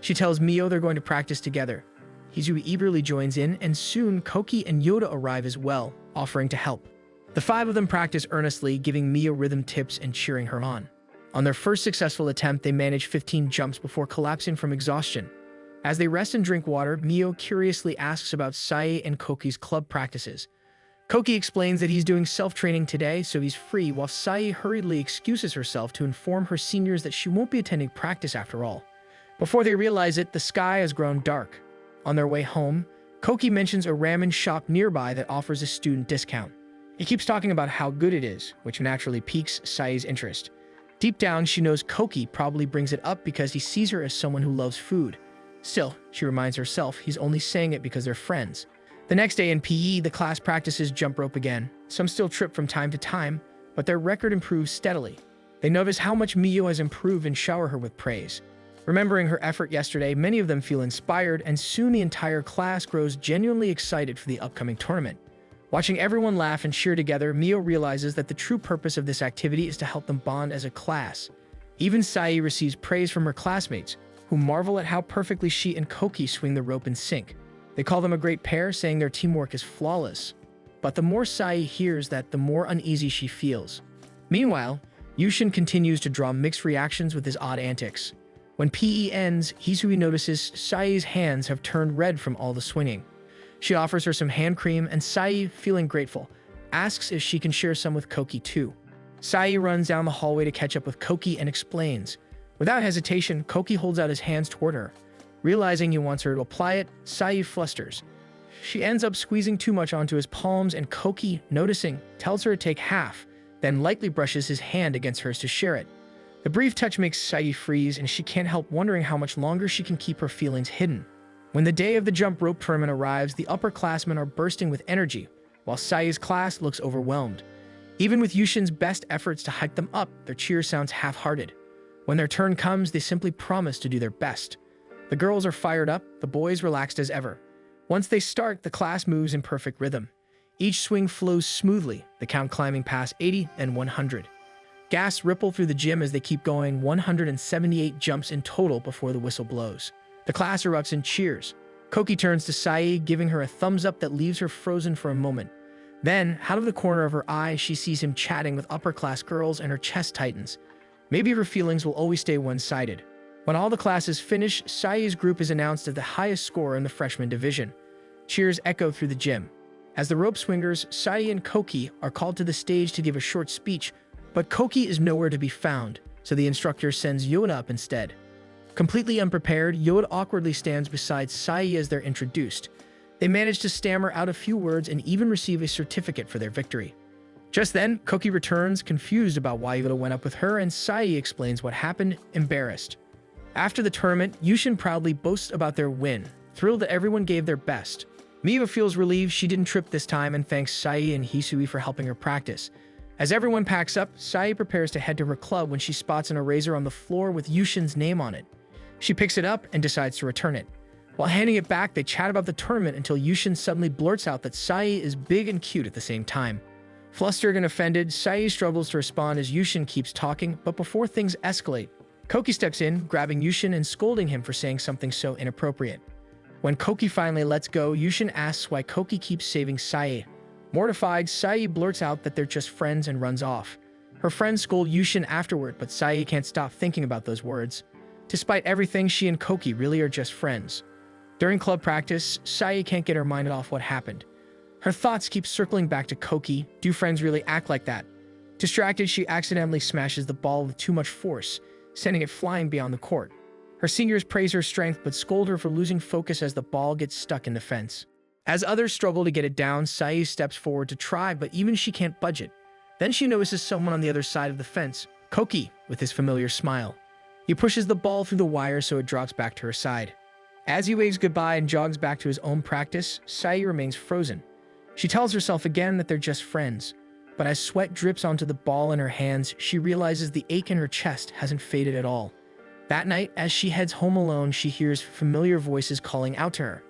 She tells Mio they're going to practice together. Hisui eagerly joins in, and soon Koki and Yoda arrive as well, offering to help. The five of them practice earnestly, giving Mio rhythm tips and cheering her on. On their first successful attempt, they manage 15 jumps before collapsing from exhaustion. As they rest and drink water, Mio curiously asks about Sai and Koki's club practices. Koki explains that he's doing self-training today, so he's free, while Sai hurriedly excuses herself to inform her seniors that she won't be attending practice after all. Before they realize it, the sky has grown dark. On their way home, Koki mentions a ramen shop nearby that offers a student discount. He keeps talking about how good it is, which naturally piques Sai's interest. Deep down, she knows Koki probably brings it up because he sees her as someone who loves food. Still, she reminds herself he's only saying it because they're friends. The next day in PE, the class practices jump rope again. Some still trip from time to time, but their record improves steadily. They notice how much Mio has improved and shower her with praise. Remembering her effort yesterday, many of them feel inspired, and soon the entire class grows genuinely excited for the upcoming tournament. Watching everyone laugh and cheer together, Mio realizes that the true purpose of this activity is to help them bond as a class. Even Sai receives praise from her classmates, who marvel at how perfectly she and Koki swing the rope in sync. They call them a great pair, saying their teamwork is flawless. But the more Sai hears that, the more uneasy she feels. Meanwhile, Yushin continues to draw mixed reactions with his odd antics. When PE ends, Hisui notices Sai's hands have turned red from all the swinging. She offers her some hand cream, and Sai, feeling grateful, asks if she can share some with Koki too. Sai runs down the hallway to catch up with Koki and explains. Without hesitation, Koki holds out his hands toward her. Realizing he wants her to apply it, Sai flusters. She ends up squeezing too much onto his palms, and Koki, noticing, tells her to take half, then lightly brushes his hand against hers to share it. The brief touch makes Sai freeze, and she can't help wondering how much longer she can keep her feelings hidden. When the day of the jump rope tournament arrives, the upperclassmen are bursting with energy, while Sai's class looks overwhelmed. Even with Yushin's best efforts to hype them up, their cheer sounds half-hearted. When their turn comes, they simply promise to do their best. The girls are fired up, the boys relaxed as ever. Once they start, the class moves in perfect rhythm. Each swing flows smoothly, the count climbing past 80 and 100. Gasps ripple through the gym as they keep going, 178 jumps in total before the whistle blows. The class erupts in cheers. Koki turns to Sai, giving her a thumbs up that leaves her frozen for a moment. Then, out of the corner of her eye, she sees him chatting with upper-class girls, and her chest tightens. Maybe her feelings will always stay one-sided. When all the classes finish, Sai's group is announced as the highest scorer in the freshman division. Cheers echo through the gym. As the rope swingers, Sai and Koki are called to the stage to give a short speech, but Koki is nowhere to be found, so the instructor sends Yoda up instead. Completely unprepared, Yoda awkwardly stands beside Sai as they're introduced. They manage to stammer out a few words and even receive a certificate for their victory. Just then, Koki returns, confused about why Yoda went up with her, and Sai explains what happened, embarrassed. After the tournament, Yushin proudly boasts about their win, thrilled that everyone gave their best. Miwa feels relieved she didn't trip this time and thanks Sai and Hisui for helping her practice. As everyone packs up, Sai prepares to head to her club when she spots an eraser on the floor with Yushin's name on it. She picks it up and decides to return it. While handing it back, they chat about the tournament until Yushin suddenly blurts out that Sai is big and cute at the same time. Flustered and offended, Sai struggles to respond as Yushin keeps talking, but before things escalate, Koki steps in, grabbing Yushin and scolding him for saying something so inappropriate. When Koki finally lets go, Yushin asks why Koki keeps saving Sai. Mortified, Sai blurts out that they're just friends and runs off. Her friends scold Yushin afterward, but Sai can't stop thinking about those words. Despite everything, she and Koki really are just friends. During club practice, Sai can't get her mind off what happened. Her thoughts keep circling back to Koki. Do friends really act like that? Distracted, she accidentally smashes the ball with too much force, sending it flying beyond the court. Her seniors praise her strength but scold her for losing focus as the ball gets stuck in the fence. As others struggle to get it down, Sai steps forward to try, but even she can't budge it. Then she notices someone on the other side of the fence, Koki, with his familiar smile. He pushes the ball through the wire so it drops back to her side. As he waves goodbye and jogs back to his own practice, Sai remains frozen. She tells herself again that they're just friends, but as sweat drips onto the ball in her hands, she realizes the ache in her chest hasn't faded at all. That night, as she heads home alone, she hears familiar voices calling out to her.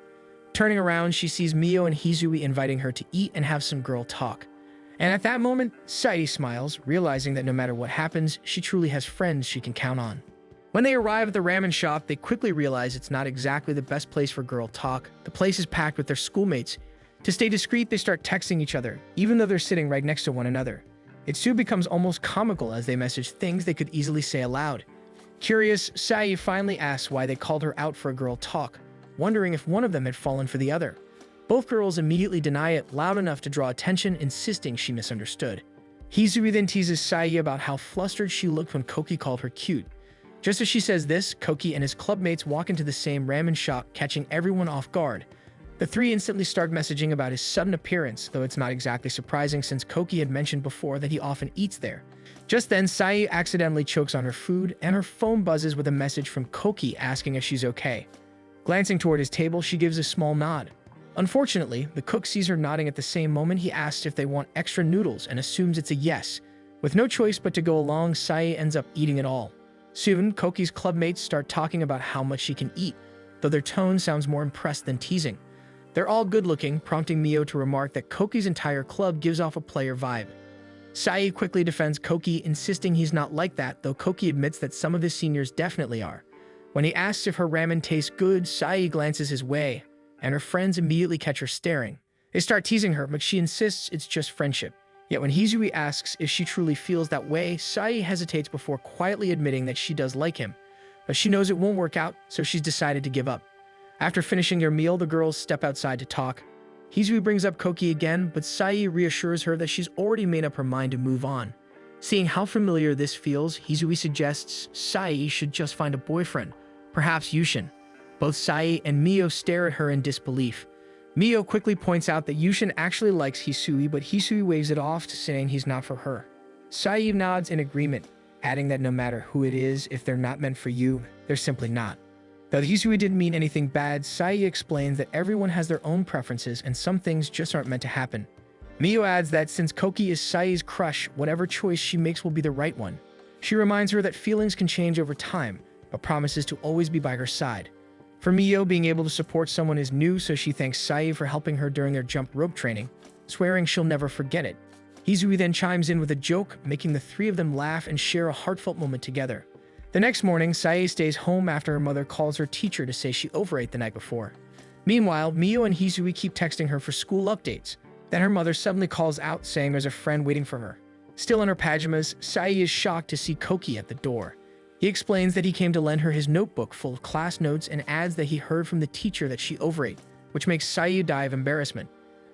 Turning around, she sees Mio and Hisui inviting her to eat and have some girl talk. And at that moment, Sai smiles, realizing that no matter what happens, she truly has friends she can count on. When they arrive at the ramen shop, they quickly realize it's not exactly the best place for girl talk. The place is packed with their schoolmates. To stay discreet, they start texting each other, even though they're sitting right next to one another. It soon becomes almost comical as they message things they could easily say aloud. Curious, Sai finally asks why they called her out for a girl talk, wondering if one of them had fallen for the other. Both girls immediately deny it loud enough to draw attention, insisting she misunderstood. Hisui then teases Sai about how flustered she looked when Koki called her cute. Just as she says this, Koki and his clubmates walk into the same ramen shop, catching everyone off guard. The three instantly start messaging about his sudden appearance, though it's not exactly surprising since Koki had mentioned before that he often eats there. Just then, Sai accidentally chokes on her food, and her phone buzzes with a message from Koki asking if she's okay. Glancing toward his table, she gives a small nod. Unfortunately, the cook sees her nodding at the same moment. He asks if they want extra noodles and assumes it's a yes. With no choice but to go along, Sae ends up eating it all. Soon, Koki's clubmates start talking about how much she can eat, though their tone sounds more impressed than teasing. They're all good-looking, prompting Mio to remark that Koki's entire club gives off a player vibe. Sae quickly defends Koki, insisting he's not like that, though Koki admits that some of his seniors definitely are. When he asks if her ramen tastes good, Sae glances his way, and her friends immediately catch her staring. They start teasing her, but she insists it's just friendship. Yet when Hisui asks if she truly feels that way, Sae hesitates before quietly admitting that she does like him. But she knows it won't work out, so she's decided to give up. After finishing their meal, the girls step outside to talk. Hisui brings up Koki again, but Sae reassures her that she's already made up her mind to move on. Seeing how familiar this feels, Hisui suggests Sae should just find a boyfriend, perhaps Yushin. Both Sae and Mio stare at her in disbelief. Mio quickly points out that Yushin actually likes Hisui, but Hisui waves it off, saying he's not for her. Sae nods in agreement, adding that no matter who it is, if they're not meant for you, they're simply not. Though Hisui didn't mean anything bad, Sae explains that everyone has their own preferences and some things just aren't meant to happen. Mio adds that since Koki is Sae's crush, whatever choice she makes will be the right one. She reminds her that feelings can change over time, but promises to always be by her side. For Mio, being able to support someone is new, so she thanks Sae for helping her during their jump rope training, swearing she'll never forget it. Hisui then chimes in with a joke, making the three of them laugh and share a heartfelt moment together. The next morning, Sae stays home after her mother calls her teacher to say she overate the night before. Meanwhile, Mio and Hisui keep texting her for school updates. Then her mother suddenly calls out, saying there's a friend waiting for her. Still in her pajamas, Sae is shocked to see Koki at the door. He explains that he came to lend her his notebook full of class notes and adds that he heard from the teacher that she overate, which makes Sae die of embarrassment.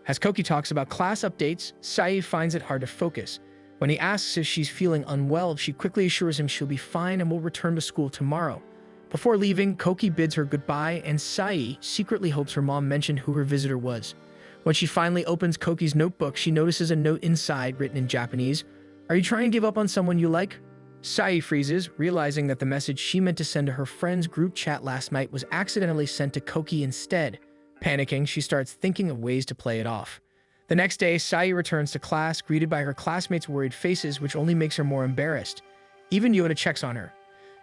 As Koki talks about class updates, Sae finds it hard to focus. When he asks if she's feeling unwell, she quickly assures him she'll be fine and will return to school tomorrow. Before leaving, Koki bids her goodbye, and Sae secretly hopes her mom mentioned who her visitor was. When she finally opens Koki's notebook, she notices a note inside written in Japanese. "Are you trying to give up on someone you like?" Sae freezes, realizing that the message she meant to send to her friend's group chat last night was accidentally sent to Koki instead. Panicking, she starts thinking of ways to play it off. The next day, Sae returns to class, greeted by her classmates' worried faces, which only makes her more embarrassed. Even Yoda checks on her.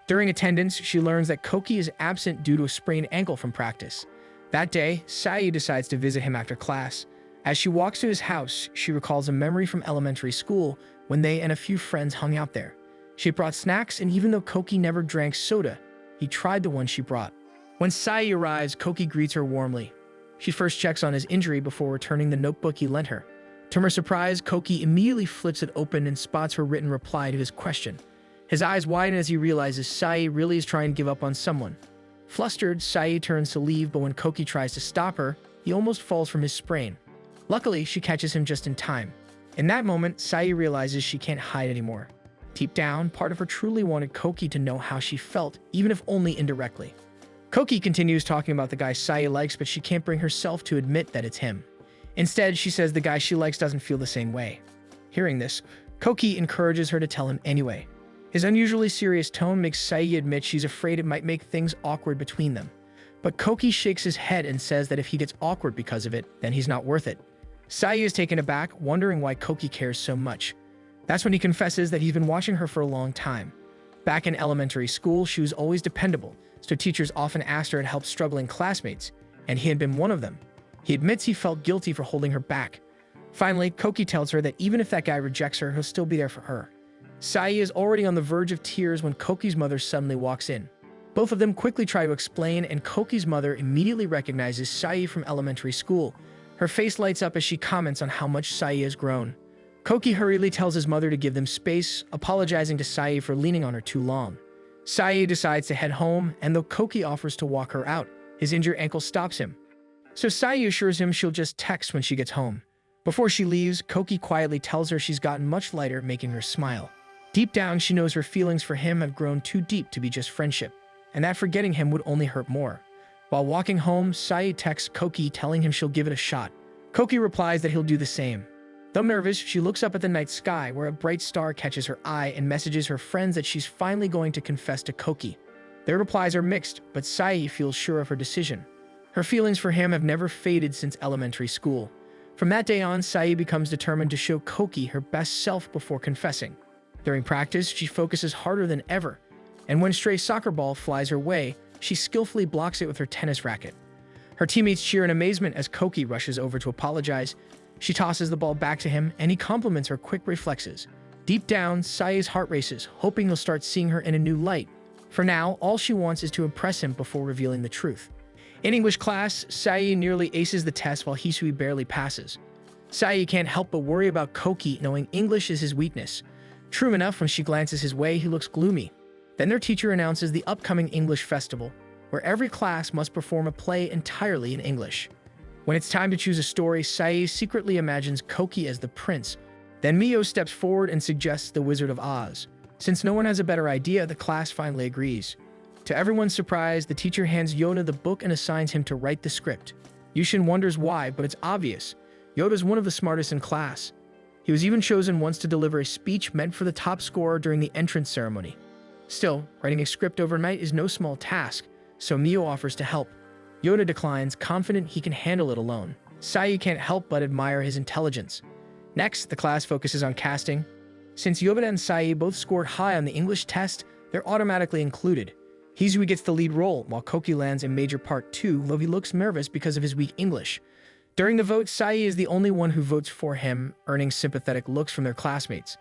During attendance, she learns that Koki is absent due to a sprained ankle from practice. That day, Sae decides to visit him after class. As she walks to his house, she recalls a memory from elementary school when they and a few friends hung out there. She brought snacks, and even though Koki never drank soda, he tried the one she brought. When Sae arrives, Koki greets her warmly. She first checks on his injury before returning the notebook he lent her. To her surprise, Koki immediately flips it open and spots her written reply to his question. His eyes widen as he realizes Sae really is trying to give up on someone. Flustered, Sae turns to leave, but when Koki tries to stop her, he almost falls from his sprain. Luckily, she catches him just in time. In that moment, Sae realizes she can't hide anymore. Deep down, part of her truly wanted Koki to know how she felt, even if only indirectly. Koki continues talking about the guy Sae likes, but she can't bring herself to admit that it's him. Instead, she says the guy she likes doesn't feel the same way. Hearing this, Koki encourages her to tell him anyway. His unusually serious tone makes Sae admit she's afraid it might make things awkward between them. But Koki shakes his head and says that if he gets awkward because of it, then he's not worth it. Sae is taken aback, wondering why Koki cares so much. That's when he confesses that he's been watching her for a long time. Back in elementary school, she was always dependable, so teachers often asked her to help struggling classmates, and he had been one of them. He admits he felt guilty for holding her back. Finally, Koki tells her that even if that guy rejects her, he'll still be there for her. Sae is already on the verge of tears when Koki's mother suddenly walks in. Both of them quickly try to explain, and Koki's mother immediately recognizes Sae from elementary school. Her face lights up as she comments on how much Sae has grown. Koki hurriedly tells his mother to give them space, apologizing to Sae for leaning on her too long. Sae decides to head home, and though Koki offers to walk her out, his injured ankle stops him. So Sae assures him she'll just text when she gets home. Before she leaves, Koki quietly tells her she's gotten much lighter, making her smile. Deep down, she knows her feelings for him have grown too deep to be just friendship, and that forgetting him would only hurt more. While walking home, Sae texts Koki telling him she'll give it a shot. Koki replies that he'll do the same. Though nervous, she looks up at the night sky where a bright star catches her eye and messages her friends that she's finally going to confess to Koki. Their replies are mixed, but Sae feels sure of her decision. Her feelings for him have never faded since elementary school. From that day on, Sae becomes determined to show Koki her best self before confessing. During practice, she focuses harder than ever, and when a stray soccer ball flies her way, she skillfully blocks it with her tennis racket. Her teammates cheer in amazement as Koki rushes over to apologize. She tosses the ball back to him, and he compliments her quick reflexes. Deep down, Sae's heart races, hoping he'll start seeing her in a new light. For now, all she wants is to impress him before revealing the truth. In English class, Sae nearly aces the test while Hisui barely passes. Sae can't help but worry about Koki, knowing English is his weakness. True enough, when she glances his way, he looks gloomy. Then their teacher announces the upcoming English festival, where every class must perform a play entirely in English. When it's time to choose a story, Sae secretly imagines Koki as the prince. Then Mio steps forward and suggests the Wizard of Oz. Since no one has a better idea, the class finally agrees. To everyone's surprise, the teacher hands Yoda the book and assigns him to write the script. Yushin wonders why, but it's obvious. Yoda's one of the smartest in class. He was even chosen once to deliver a speech meant for the top scorer during the entrance ceremony. Still, writing a script overnight is no small task, so Mio offers to help. Yoda declines, confident he can handle it alone. Sae can't help but admire his intelligence. Next, the class focuses on casting. Since Yoda and Sae both scored high on the English test, they're automatically included. Hisui gets the lead role, while Koki lands in major part 2, though he looks nervous because of his weak English. During the vote, Sae is the only one who votes for him, earning sympathetic looks from their classmates.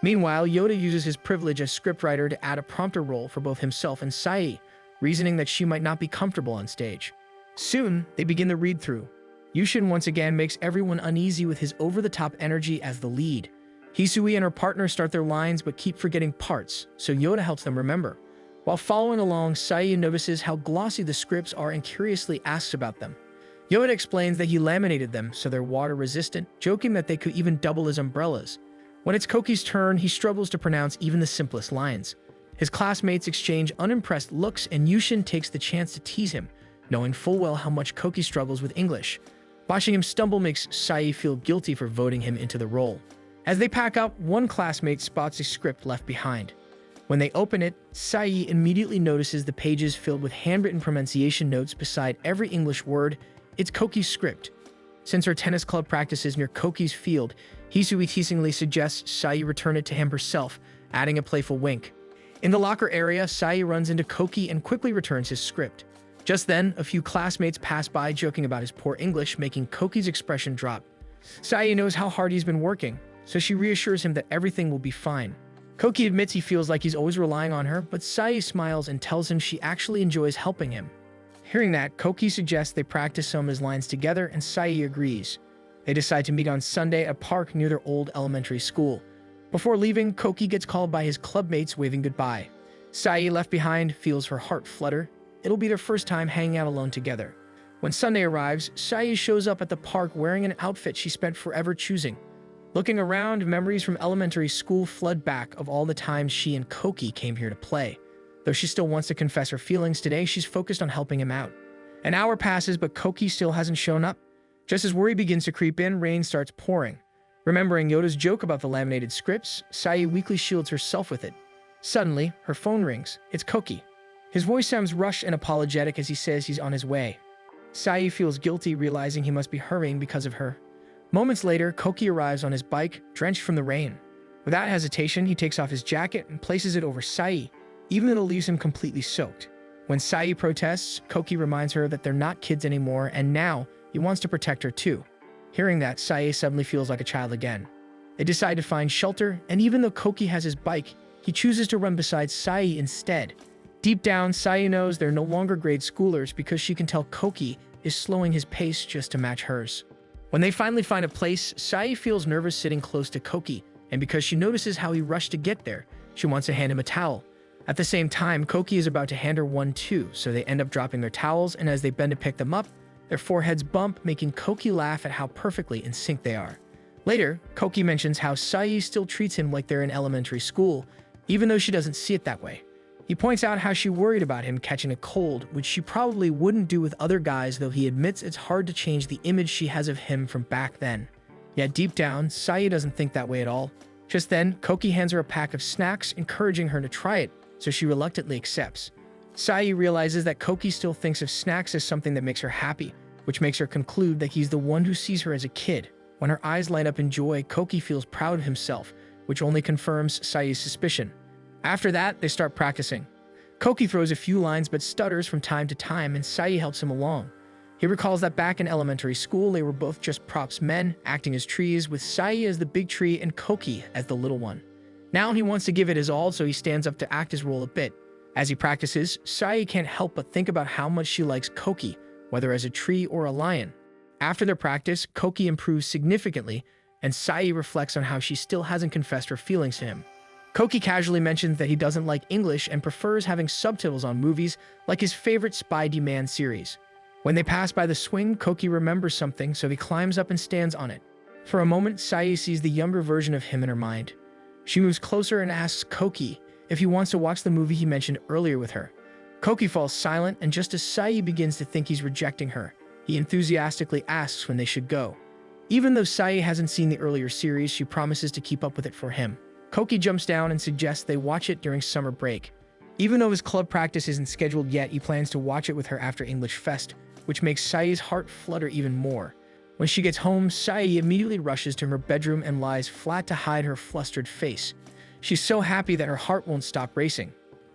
Meanwhile, Yoda uses his privilege as scriptwriter to add a prompter role for both himself and Sae, reasoning that she might not be comfortable on stage. Soon, they begin the read-through. Yushin once again makes everyone uneasy with his over-the-top energy as the lead. Hisui and her partner start their lines but keep forgetting parts, so Yoda helps them remember. While following along, Sae notices how glossy the scripts are and curiously asks about them. Yoda explains that he laminated them so they're water-resistant, joking that they could even double as umbrellas. When it's Koki's turn, he struggles to pronounce even the simplest lines. His classmates exchange unimpressed looks, and Yushin takes the chance to tease him, knowing full well how much Koki struggles with English. Watching him stumble makes Sae feel guilty for voting him into the role. As they pack up, one classmate spots a script left behind. When they open it, Sae immediately notices the pages filled with handwritten pronunciation notes beside every English word. It's Koki's script. Since her tennis club practices near Koki's field, Hisui teasingly suggests Sae return it to him herself, adding a playful wink. In the locker area, Sae runs into Koki and quickly returns his script. Just then, a few classmates pass by joking about his poor English, making Koki's expression drop. Sae knows how hard he's been working, so she reassures him that everything will be fine. Koki admits he feels like he's always relying on her, but Sae smiles and tells him she actually enjoys helping him. Hearing that, Koki suggests they practice some of his lines together, and Sae agrees. They decide to meet on Sunday at a park near their old elementary school. Before leaving, Koki gets called by his clubmates waving goodbye. Sae, left behind, feels her heart flutter. It'll be their first time hanging out alone together. When Sunday arrives, Sae shows up at the park wearing an outfit she spent forever choosing. Looking around, memories from elementary school flood back of all the times she and Koki came here to play. Though she still wants to confess her feelings, today she's focused on helping him out. An hour passes, but Koki still hasn't shown up. Just as worry begins to creep in, rain starts pouring. Remembering Yoda's joke about the laminated scripts, Sae weakly shields herself with it. Suddenly, her phone rings. It's Koki. His voice sounds rushed and apologetic as he says he's on his way. Sae feels guilty, realizing he must be hurrying because of her. Moments later, Koki arrives on his bike, drenched from the rain. Without hesitation, he takes off his jacket and places it over Sae, even though it leaves him completely soaked. When Sae protests, Koki reminds her that they're not kids anymore, and now he wants to protect her too. Hearing that, Sae suddenly feels like a child again. They decide to find shelter, and even though Koki has his bike, he chooses to run beside Sae instead. Deep down, Sae knows they're no longer grade schoolers because she can tell Koki is slowing his pace just to match hers. When they finally find a place, Sae feels nervous sitting close to Koki, and because she notices how he rushed to get there, she wants to hand him a towel. At the same time, Koki is about to hand her one too, so they end up dropping their towels, and as they bend to pick them up, their foreheads bump, making Koki laugh at how perfectly in sync they are. Later, Koki mentions how Sae still treats him like they're in elementary school, even though she doesn't see it that way. He points out how she worried about him catching a cold, which she probably wouldn't do with other guys, though he admits it's hard to change the image she has of him from back then. Yet deep down, Sae doesn't think that way at all. Just then, Koki hands her a pack of snacks, encouraging her to try it, so she reluctantly accepts. Sae realizes that Koki still thinks of snacks as something that makes her happy, which makes her conclude that he's the one who sees her as a kid. When her eyes light up in joy, Koki feels proud of himself, which only confirms Sai's suspicion. After that, they start practicing. Koki throws a few lines but stutters from time to time, and Sai helps him along. He recalls that back in elementary school, they were both just props men, acting as trees, with Sai as the big tree and Koki as the little one. Now he wants to give it his all, so he stands up to act his role a bit. As he practices, Sai can't help but think about how much she likes Koki, whether as a tree or a lion. After their practice, Koki improves significantly, and Sai reflects on how she still hasn't confessed her feelings to him. Koki casually mentions that he doesn't like English and prefers having subtitles on movies, like his favorite Spider-Man series. When they pass by the swing, Koki remembers something, so he climbs up and stands on it. For a moment, Sai sees the younger version of him in her mind. She moves closer and asks Koki if he wants to watch the movie he mentioned earlier with her. Koki falls silent, and just as Sai begins to think he's rejecting her, he enthusiastically asks when they should go. Even though Sai hasn't seen the earlier series, she promises to keep up with it for him. Koki jumps down and suggests they watch it during summer break. Even though his club practice isn't scheduled yet, he plans to watch it with her after English Fest, which makes Sai's heart flutter even more. When she gets home, Sai immediately rushes to her bedroom and lies flat to hide her flustered face. She's so happy that her heart won't stop racing.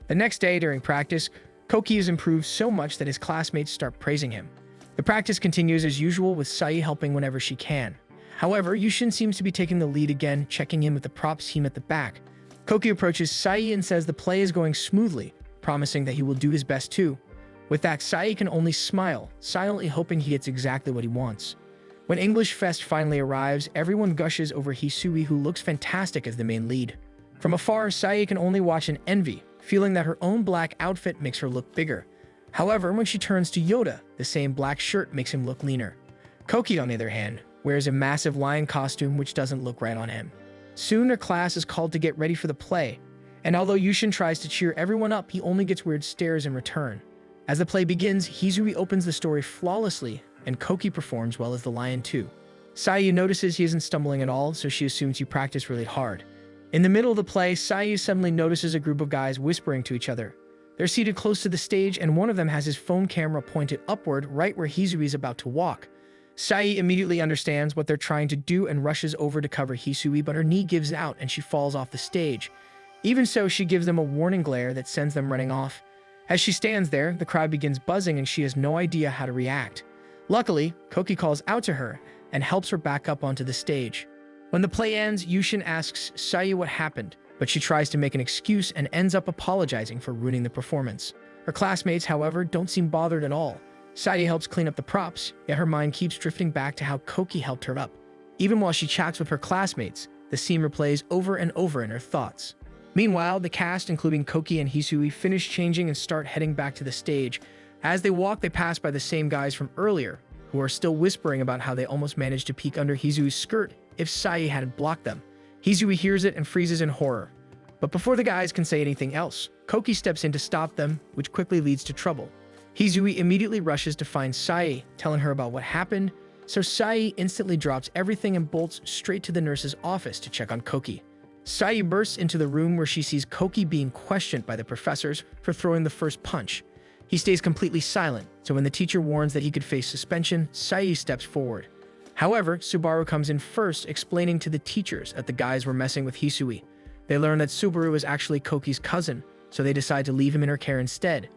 The next day during practice, Koki has improved so much that his classmates start praising him. The practice continues as usual, with Sai helping whenever she can. However, Yushin seems to be taking the lead again, checking in with the props team at the back. Koki approaches Sai and says the play is going smoothly, promising that he will do his best too. With that, Sai can only smile, silently hoping he gets exactly what he wants. When English Fest finally arrives, everyone gushes over Hisui, who looks fantastic as the main lead. From afar, Sai can only watch in envy, feeling that her own black outfit makes her look bigger. However, when she turns to Yoda, the same black shirt makes him look leaner. Koki, on the other hand, wears a massive lion costume which doesn't look right on him. Soon her class is called to get ready for the play, and although Yushin tries to cheer everyone up, he only gets weird stares in return. As the play begins, Hisui opens the story flawlessly, and Koki performs well as the lion too. Sai notices he isn't stumbling at all, so she assumes he practiced really hard. In the middle of the play, Sai suddenly notices a group of guys whispering to each other. They're seated close to the stage, and one of them has his phone camera pointed upward right where Hisui is about to walk. Sai immediately understands what they're trying to do and rushes over to cover Hisui, but her knee gives out and she falls off the stage. Even so, she gives them a warning glare that sends them running off. As she stands there, the crowd begins buzzing and she has no idea how to react. Luckily, Koki calls out to her and helps her back up onto the stage. When the play ends, Yushin asks Sai what happened, but she tries to make an excuse and ends up apologizing for ruining the performance. Her classmates, however, don't seem bothered at all. Sai helps clean up the props, yet her mind keeps drifting back to how Koki helped her up. Even while she chats with her classmates, the scene replays over and over in her thoughts. Meanwhile, the cast, including Koki and Hisui, finish changing and start heading back to the stage. As they walk, they pass by the same guys from earlier, who are still whispering about how they almost managed to peek under Hisui's skirt if Sai hadn't blocked them. Hisui hears it and freezes in horror. But before the guys can say anything else, Koki steps in to stop them, which quickly leads to trouble. Hisui immediately rushes to find Sai, telling her about what happened, so Sai instantly drops everything and bolts straight to the nurse's office to check on Koki. Sai bursts into the room where she sees Koki being questioned by the professors for throwing the first punch. He stays completely silent, so when the teacher warns that he could face suspension, Sai steps forward. However, Subaru comes in first, explaining to the teachers that the guys were messing with Hisui. They learn that Subaru is actually Koki's cousin, so they decide to leave him in her care instead.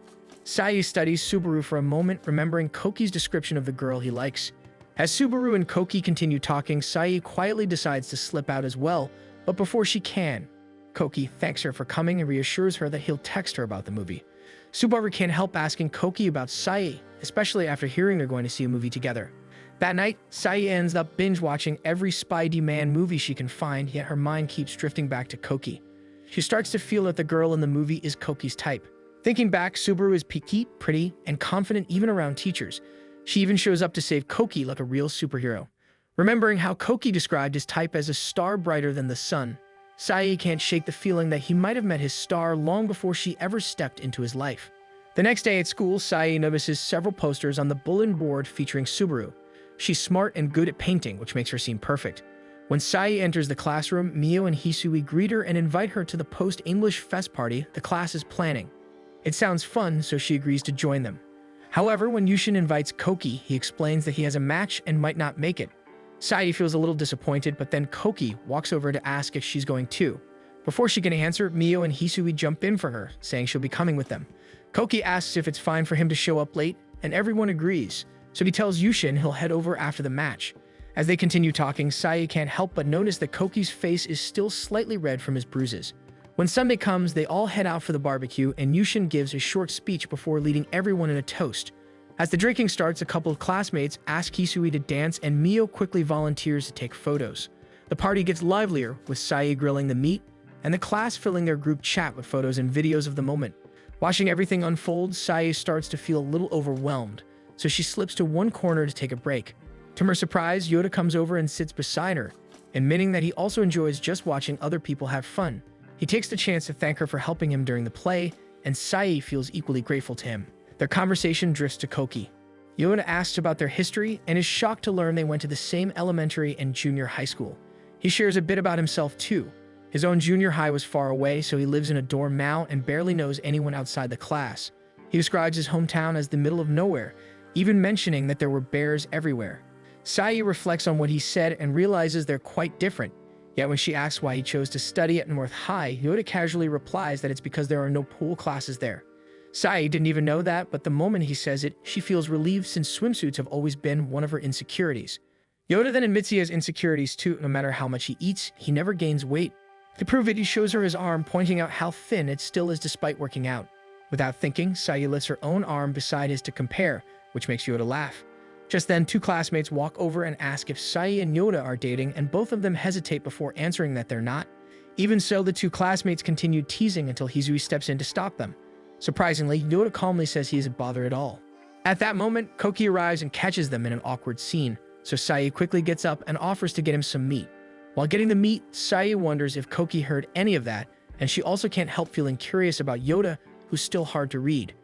Sai studies Subaru for a moment, remembering Koki's description of the girl he likes. As Subaru and Koki continue talking, Sai quietly decides to slip out as well, but before she can, Koki thanks her for coming and reassures her that he'll text her about the movie. Subaru can't help asking Koki about Sai, especially after hearing they're going to see a movie together. That night, Sai ends up binge-watching every Spidey-Man movie she can find, yet her mind keeps drifting back to Koki. She starts to feel that the girl in the movie is Koki's type. Thinking back, Subaru is piqué, pretty, and confident even around teachers. She even shows up to save Koki like a real superhero. Remembering how Koki described his type as a star brighter than the sun, Sai can't shake the feeling that he might have met his star long before she ever stepped into his life. The next day at school, Sai notices several posters on the bulletin board featuring Subaru. She's smart and good at painting, which makes her seem perfect. When Sai enters the classroom, Mio and Hisui greet her and invite her to the post-English fest party the class is planning. It sounds fun, so she agrees to join them. However, when Yushin invites Koki, he explains that he has a match and might not make it. Sae feels a little disappointed, but then Koki walks over to ask if she's going too. Before she can answer, Mio and Hisui jump in for her, saying she'll be coming with them. Koki asks if it's fine for him to show up late, and everyone agrees, so he tells Yushin he'll head over after the match. As they continue talking, Sae can't help but notice that Koki's face is still slightly red from his bruises. When Sunday comes, they all head out for the barbecue, and Yushin gives a short speech before leading everyone in a toast. As the drinking starts, a couple of classmates ask Hisui to dance, and Mio quickly volunteers to take photos. The party gets livelier, with Sae grilling the meat, and the class filling their group chat with photos and videos of the moment. Watching everything unfold, Sae starts to feel a little overwhelmed, so she slips to one corner to take a break. To her surprise, Yoda comes over and sits beside her, admitting that he also enjoys just watching other people have fun. He takes the chance to thank her for helping him during the play, and Sae feels equally grateful to him. Their conversation drifts to Koki. Yoda asks about their history and is shocked to learn they went to the same elementary and junior high school. He shares a bit about himself too. His own junior high was far away, so he lives in a dorm now and barely knows anyone outside the class. He describes his hometown as the middle of nowhere, even mentioning that there were bears everywhere. Sae reflects on what he said and realizes they're quite different. Yet when she asks why he chose to study at North High, Yoda casually replies that it's because there are no pool classes there. Sae didn't even know that, but the moment he says it, she feels relieved since swimsuits have always been one of her insecurities. Yoda then admits he has insecurities too. No matter how much he eats, he never gains weight. To prove it, he shows her his arm, pointing out how thin it still is despite working out. Without thinking, Sae lifts her own arm beside his to compare, which makes Yoda laugh. Just then, two classmates walk over and ask if Sae and Yoda are dating, and both of them hesitate before answering that they're not. Even so, the two classmates continue teasing until Hisui steps in to stop them. Surprisingly, Yoda calmly says he isn't bothered at all. At that moment, Koki arrives and catches them in an awkward scene, so Sae quickly gets up and offers to get him some meat. While getting the meat, Sae wonders if Koki heard any of that, and she also can't help feeling curious about Yoda, who's still hard to read.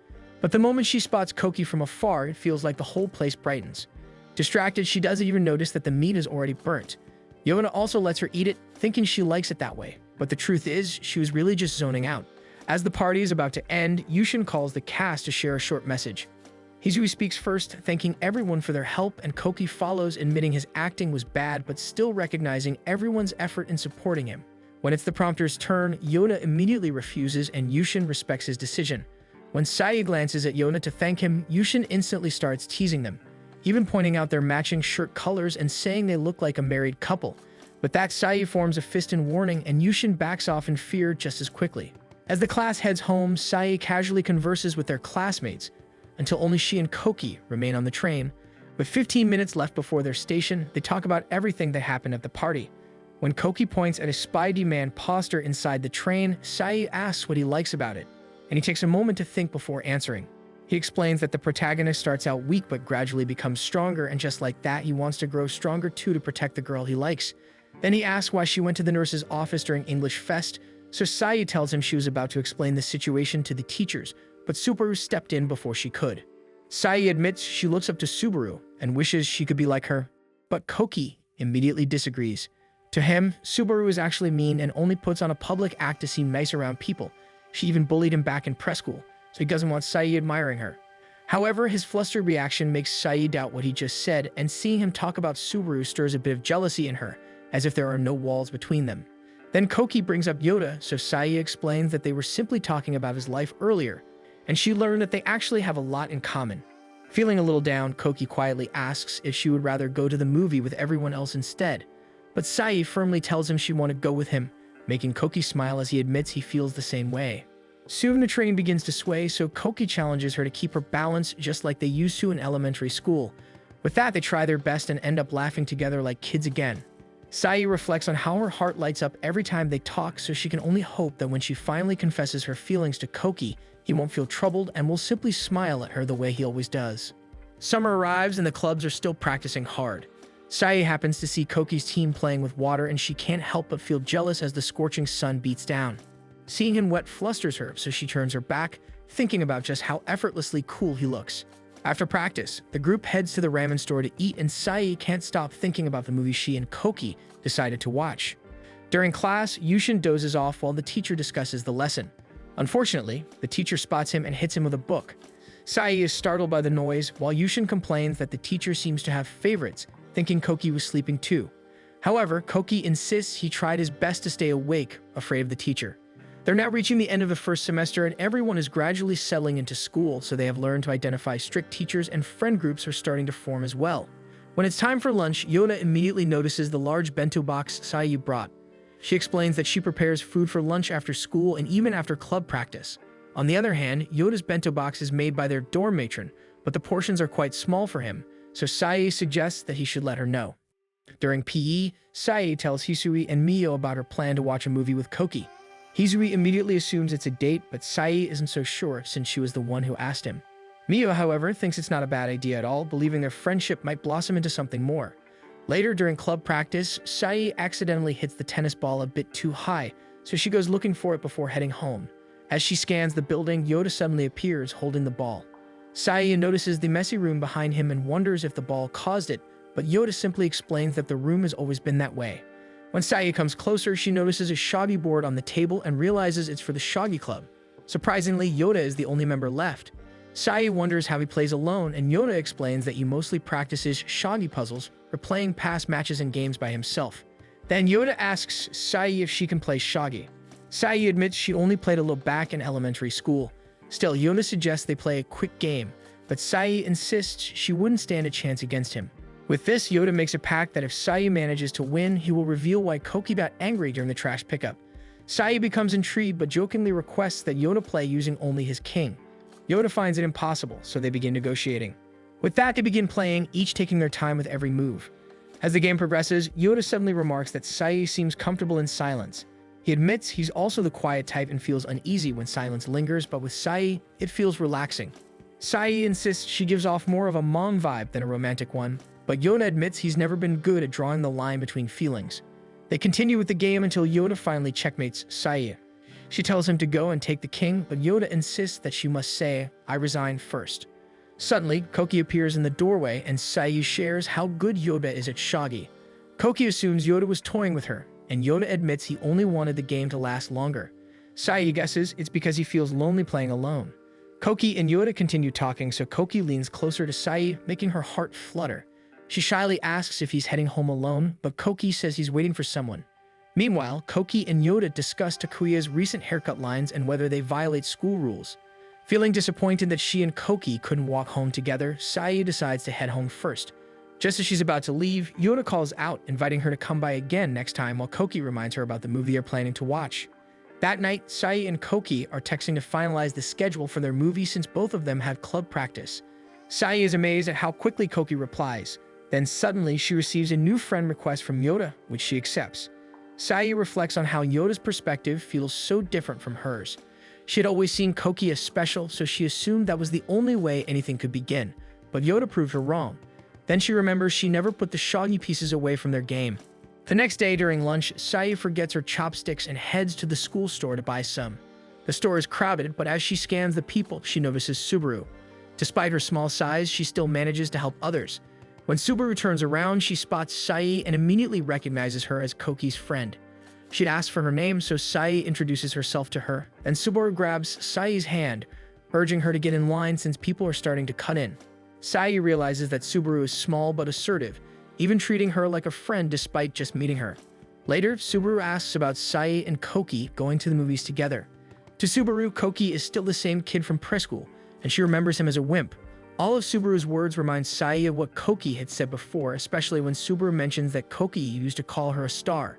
But the moment she spots Koki from afar, it feels like the whole place brightens. Distracted, she doesn't even notice that the meat is already burnt. Yoda also lets her eat it, thinking she likes it that way, but the truth is, she was really just zoning out. As the party is about to end, Yushin calls the cast to share a short message. Hisui speaks first, thanking everyone for their help, and Koki follows, admitting his acting was bad but still recognizing everyone's effort in supporting him. When it's the prompter's turn, Yoda immediately refuses and Yushin respects his decision. When Sae glances at Yoda to thank him, Yushin instantly starts teasing them, even pointing out their matching shirt colors and saying they look like a married couple. With that, Sae forms a fist in warning and Yushin backs off in fear just as quickly. As the class heads home, Sae casually converses with their classmates, until only she and Koki remain on the train. With 15 minutes left before their station, they talk about everything that happened at the party. When Koki points at a Spidey Man poster inside the train, Sae asks what he likes about it, and he takes a moment to think before answering. He explains that the protagonist starts out weak but gradually becomes stronger, and just like that, he wants to grow stronger too to protect the girl he likes. Then he asks why she went to the nurse's office during English Fest, so Sae tells him she was about to explain the situation to the teachers, but Subaru stepped in before she could. Sae admits she looks up to Subaru and wishes she could be like her, but Koki immediately disagrees. To him, Subaru is actually mean and only puts on a public act to seem nice around people. She even bullied him back in preschool, so he doesn't want Sae admiring her. However, his flustered reaction makes Sae doubt what he just said, and seeing him talk about Subaru stirs a bit of jealousy in her, as if there are no walls between them. Then Koki brings up Yoda, so Sae explains that they were simply talking about his life earlier, and she learned that they actually have a lot in common. Feeling a little down, Koki quietly asks if she would rather go to the movie with everyone else instead, but Sae firmly tells him she wanted to go with him, making Koki smile as he admits he feels the same way. Soon the train begins to sway, so Koki challenges her to keep her balance just like they used to in elementary school. With that, they try their best and end up laughing together like kids again. Sae reflects on how her heart lights up every time they talk, so she can only hope that when she finally confesses her feelings to Koki, he won't feel troubled and will simply smile at her the way he always does. Summer arrives and the clubs are still practicing hard. Sae happens to see Koki's team playing with water and she can't help but feel jealous as the scorching sun beats down. Seeing him wet flusters her, so she turns her back, thinking about just how effortlessly cool he looks. After practice, the group heads to the ramen store to eat and Sae can't stop thinking about the movie she and Koki decided to watch. During class, Yushin dozes off while the teacher discusses the lesson. Unfortunately, the teacher spots him and hits him with a book. Sae is startled by the noise, while Yushin complains that the teacher seems to have favorites, thinking Koki was sleeping too. However, Koki insists he tried his best to stay awake, afraid of the teacher. They're now reaching the end of the first semester and everyone is gradually settling into school, so they have learned to identify strict teachers and friend groups are starting to form as well. When it's time for lunch, Yoda immediately notices the large bento box Sayu brought. She explains that she prepares food for lunch after school and even after club practice. On the other hand, Yoda's bento box is made by their dorm matron, but the portions are quite small for him, so Sayu suggests that he should let her know. During PE, Sayu tells Hisui and Mio about her plan to watch a movie with Koki. Hisui immediately assumes it's a date, but Sayu isn't so sure since she was the one who asked him. Mio, however, thinks it's not a bad idea at all, believing their friendship might blossom into something more. Later, during club practice, Sayu accidentally hits the tennis ball a bit too high, so she goes looking for it before heading home. As she scans the building, Yoda suddenly appears holding the ball. Sayu notices the messy room behind him and wonders if the ball caused it, but Yoda simply explains that the room has always been that way. When Sayu comes closer, she notices a shogi board on the table and realizes it's for the shogi club. Surprisingly, Yoda is the only member left. Sayu wonders how he plays alone, and Yoda explains that he mostly practices shogi puzzles, replaying past matches and games by himself. Then Yoda asks Sayu if she can play shogi. Sayu admits she only played a little back in elementary school. Still, Yoda suggests they play a quick game, but Sayu insists she wouldn't stand a chance against him. With this, Yoda makes a pact that if Sayu manages to win, he will reveal why Koki got angry during the trash pickup. Sayu becomes intrigued but jokingly requests that Yoda play using only his king. Yoda finds it impossible, so they begin negotiating. With that, they begin playing, each taking their time with every move. As the game progresses, Yoda suddenly remarks that Sayu seems comfortable in silence. He admits he's also the quiet type and feels uneasy when silence lingers, but with Sayu, it feels relaxing. Sayu insists she gives off more of a mom vibe than a romantic one, but Yoda admits he's never been good at drawing the line between feelings. They continue with the game until Yoda finally checkmates Sayu. She tells him to go and take the king, but Yoda insists that she must say, "I resign" first. Suddenly, Koki appears in the doorway and Sayu shares how good Yoda is at shogi. Koki assumes Yoda was toying with her, and Yoda admits he only wanted the game to last longer. Sayu guesses it's because he feels lonely playing alone. Koki and Yoda continue talking, so Koki leans closer to Sayu, making her heart flutter. She shyly asks if he's heading home alone, but Koki says he's waiting for someone. Meanwhile, Koki and Yoda discuss Takuya's recent haircut lines and whether they violate school rules. Feeling disappointed that she and Koki couldn't walk home together, Sayu decides to head home first. Just as she's about to leave, Yoda calls out, inviting her to come by again next time while Koki reminds her about the movie they're planning to watch. That night, Sayu and Koki are texting to finalize the schedule for their movie since both of them have club practice. Sayu is amazed at how quickly Koki replies. Then suddenly, she receives a new friend request from Yoda, which she accepts. Sayu reflects on how Yoda's perspective feels so different from hers. She had always seen Koki as special, so she assumed that was the only way anything could begin. But Yoda proved her wrong. Then she remembers she never put the shogi pieces away from their game. The next day during lunch, Sayu forgets her chopsticks and heads to the school store to buy some. The store is crowded, but as she scans the people, she notices Subaru. Despite her small size, she still manages to help others. When Subaru turns around, she spots Sayu and immediately recognizes her as Koki's friend. She'd asked for her name, so Sayu introduces herself to her. Then Subaru grabs Sayu's hand, urging her to get in line since people are starting to cut in. Sayu realizes that Subaru is small but assertive, even treating her like a friend despite just meeting her. Later, Subaru asks about Sayu and Koki going to the movies together. To Subaru, Koki is still the same kid from preschool, and she remembers him as a wimp. All of Subaru's words remind Sayu of what Koki had said before, especially when Subaru mentions that Koki used to call her a star.